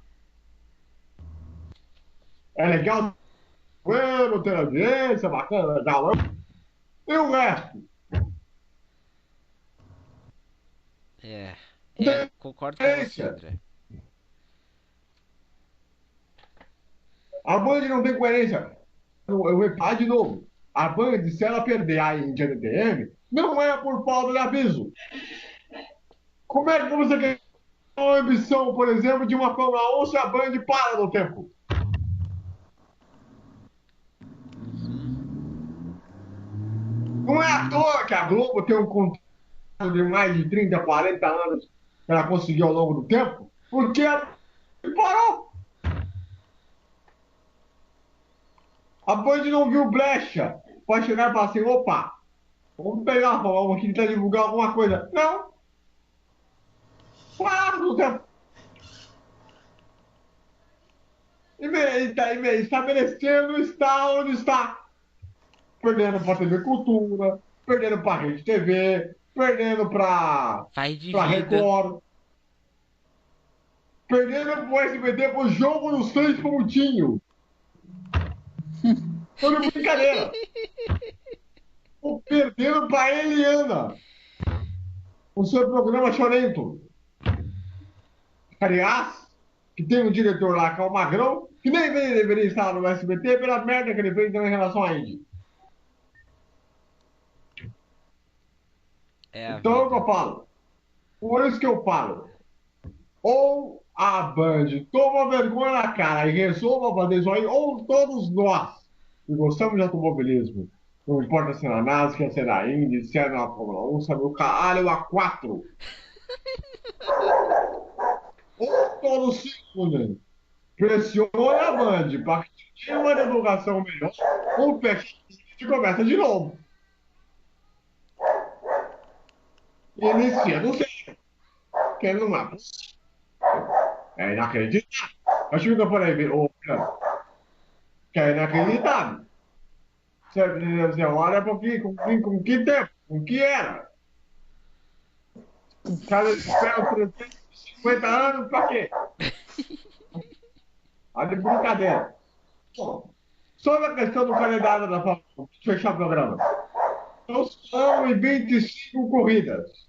É legal, bueno, ter audiência, bacana, legal. E o resto? É, Não tem concordo com você, coerência. André. A Band não tem coerência. Eu vou falar de novo. A Band, se ela perder a Índia DTM, não é por falta de aviso. Como é que você quer uma ambição, por exemplo, de uma Fórmula 1 se a Band para no tempo? Uhum. Não é à toa que a Globo tem um contrato de mais de 30, 40 anos que ela conseguiu ao longo do tempo, porque ela parou. A Band não viu brecha para chegar e falar assim: opa, vamos pegar a Fórmula 1 aqui e tentar divulgar alguma coisa. Não, pararam no tempo. Estabelecendo está onde está. Perdendo para a TV Cultura, perdendo para a Rede TV, perdendo Faz de para vida. Record, perdendo para o SBT para o jogo dos 3 pontinhos. Tô de brincadeira. Perdendo para a Eliana, o seu programa chorento. Aliás, que tem um diretor lá que é o Magrão, que nem deveria estar no SBT pela merda que ele fez em relação à Indy. É a Então é o que vida. eu falo. Por isso que eu falo. Ou a Band toma vergonha na cara e resolva fazer isso aí, ou todos nós que gostamos de automobilismo, não importa se é na NASCAR, se é na Indy, se é na Fórmula 1, sabe o caralho a quatro. Ou todos se unem, pressione a Band para que tenha uma divulgação melhor, ou fecha e começa de novo. E inicia do zero, que não é possível. É inacreditável. Acho que eu falei, ô, que é inacreditável. Você olha com que tempo, com que era. Os caras esperam 350 anos para quê? Olha de brincadeira. Bom, sobre a questão do calendário da Fórmula 1, fechar o programa. Então, são 25 corridas.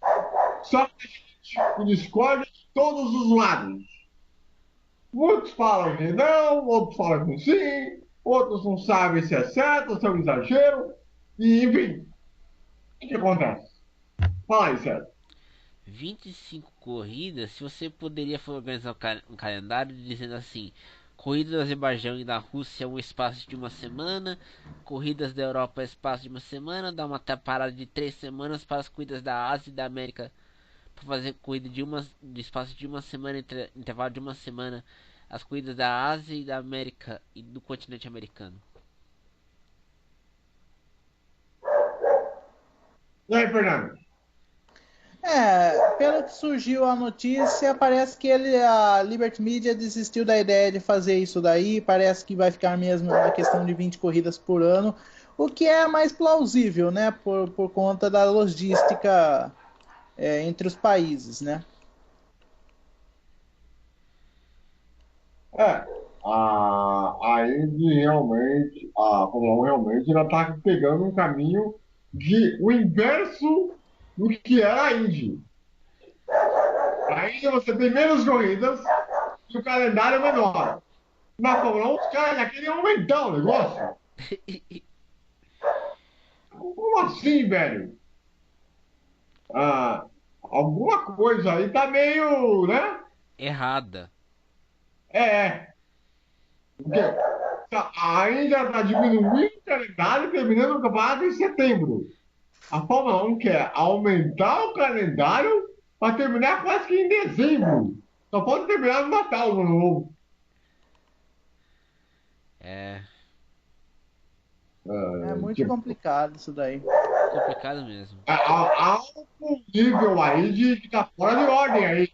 Só que discorda de todos os lados. Muitos falam que não, outros falam que sim, outros não sabem se é certo, se é um exagero. E, enfim, o que acontece? Fala aí, Sérgio. 25 corridas, se você poderia organizar um calendário dizendo assim: Corrida do Azerbaijão e da Rússia um espaço de uma semana. Corridas da Europa espaço de uma semana. Dá uma parada de 3 semanas para as corridas da Ásia e da América. Para fazer corrida de espaço de uma semana, intervalo de uma semana. As corridas da Ásia e da América e do continente americano. E aí, Fernando? Pelo que surgiu a notícia, parece que a Liberty Media desistiu da ideia de fazer isso daí. Parece que vai ficar mesmo na questão de 20 corridas por ano, o que é mais plausível, né? Por conta da logística entre os países, né? A Indy realmente, a Fórmula 1 realmente, ela está pegando um caminho de o inverso do que era a Indy. A Indy você tem menos corridas e o calendário é menor. Na Fórmula 1 os caras já queriam aumentar o negócio. Como assim, velho? Alguma coisa aí tá meio, né? Errada. Porque a Índia está diminuindo o calendário e terminando o campeonato em setembro. A Fórmula 1 quer aumentar o calendário para terminar quase que em dezembro. Só pode terminar no Natal, no novo. É É muito Tipo, complicado isso daí. complicado mesmo. há um nível aí que está fora de ordem aí.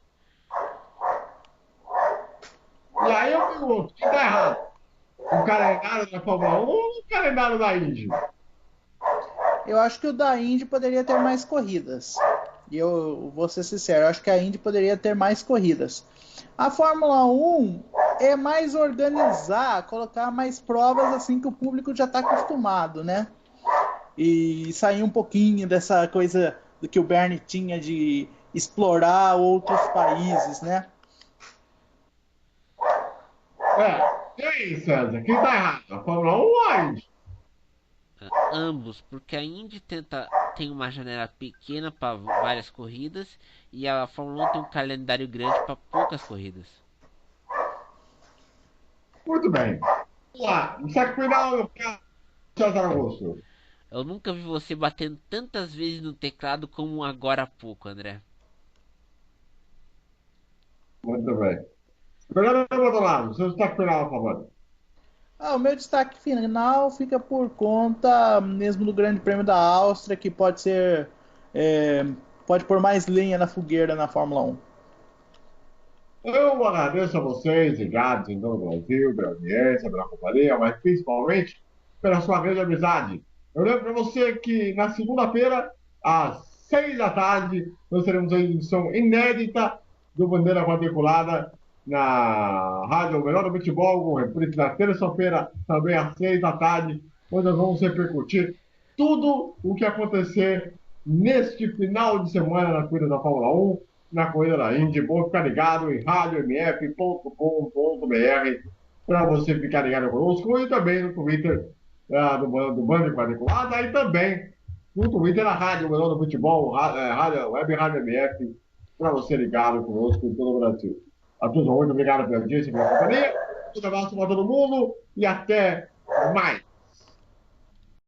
E aí eu pergunto, quem está errado? O calendário da Fórmula 1 ou o calendário da Indy? Eu acho que o da Indy poderia ter mais corridas. E eu vou ser sincero, eu acho que a Indy poderia ter mais corridas. A Fórmula 1 é mais organizar, colocar mais provas assim que o público já está acostumado, né? E sair um pouquinho dessa coisa do que o Bernie tinha de explorar outros países, né? E aí, César, quem está errado? A Fórmula 1 ou a Indy? Ambos, porque a Indy tem uma janela pequena para várias corridas e a Fórmula 1 tem um calendário grande para poucas corridas. Muito bem. Vamos lá. Destaque final do César Augusto. Eu nunca vi você batendo tantas vezes no teclado como agora há pouco, André. Muito bem. Fernando Botolado, seu destaque final, por favor. O meu destaque final fica por conta mesmo do Grande Prêmio da Áustria, que pode ser. é, pode pôr mais lenha na fogueira na Fórmula 1. Eu agradeço a vocês, ligados em todo o Brasil, pela audiência, pela companhia, mas principalmente pela sua grande amizade. Eu lembro para você que na segunda-feira, às 6 da tarde, nós teremos a edição inédita do Bandeira Quadriculada na Rádio Melhor do Futebol, com reprise na terça-feira, também às 6 da tarde, onde nós vamos repercutir tudo o que acontecer neste final de semana na corrida da Fórmula 1, na corrida da Indy. Bom ficar ligado em radiomf.com.br para você ficar ligado conosco e também no Twitter do Band Quadriculada e também no Twitter da Rádio Melhor do Futebol, Web Rádio MF, para você ligado conosco em todo o Brasil. A todos, muito obrigado pela audiência e pela companhia. Um abraço para todo mundo e até mais.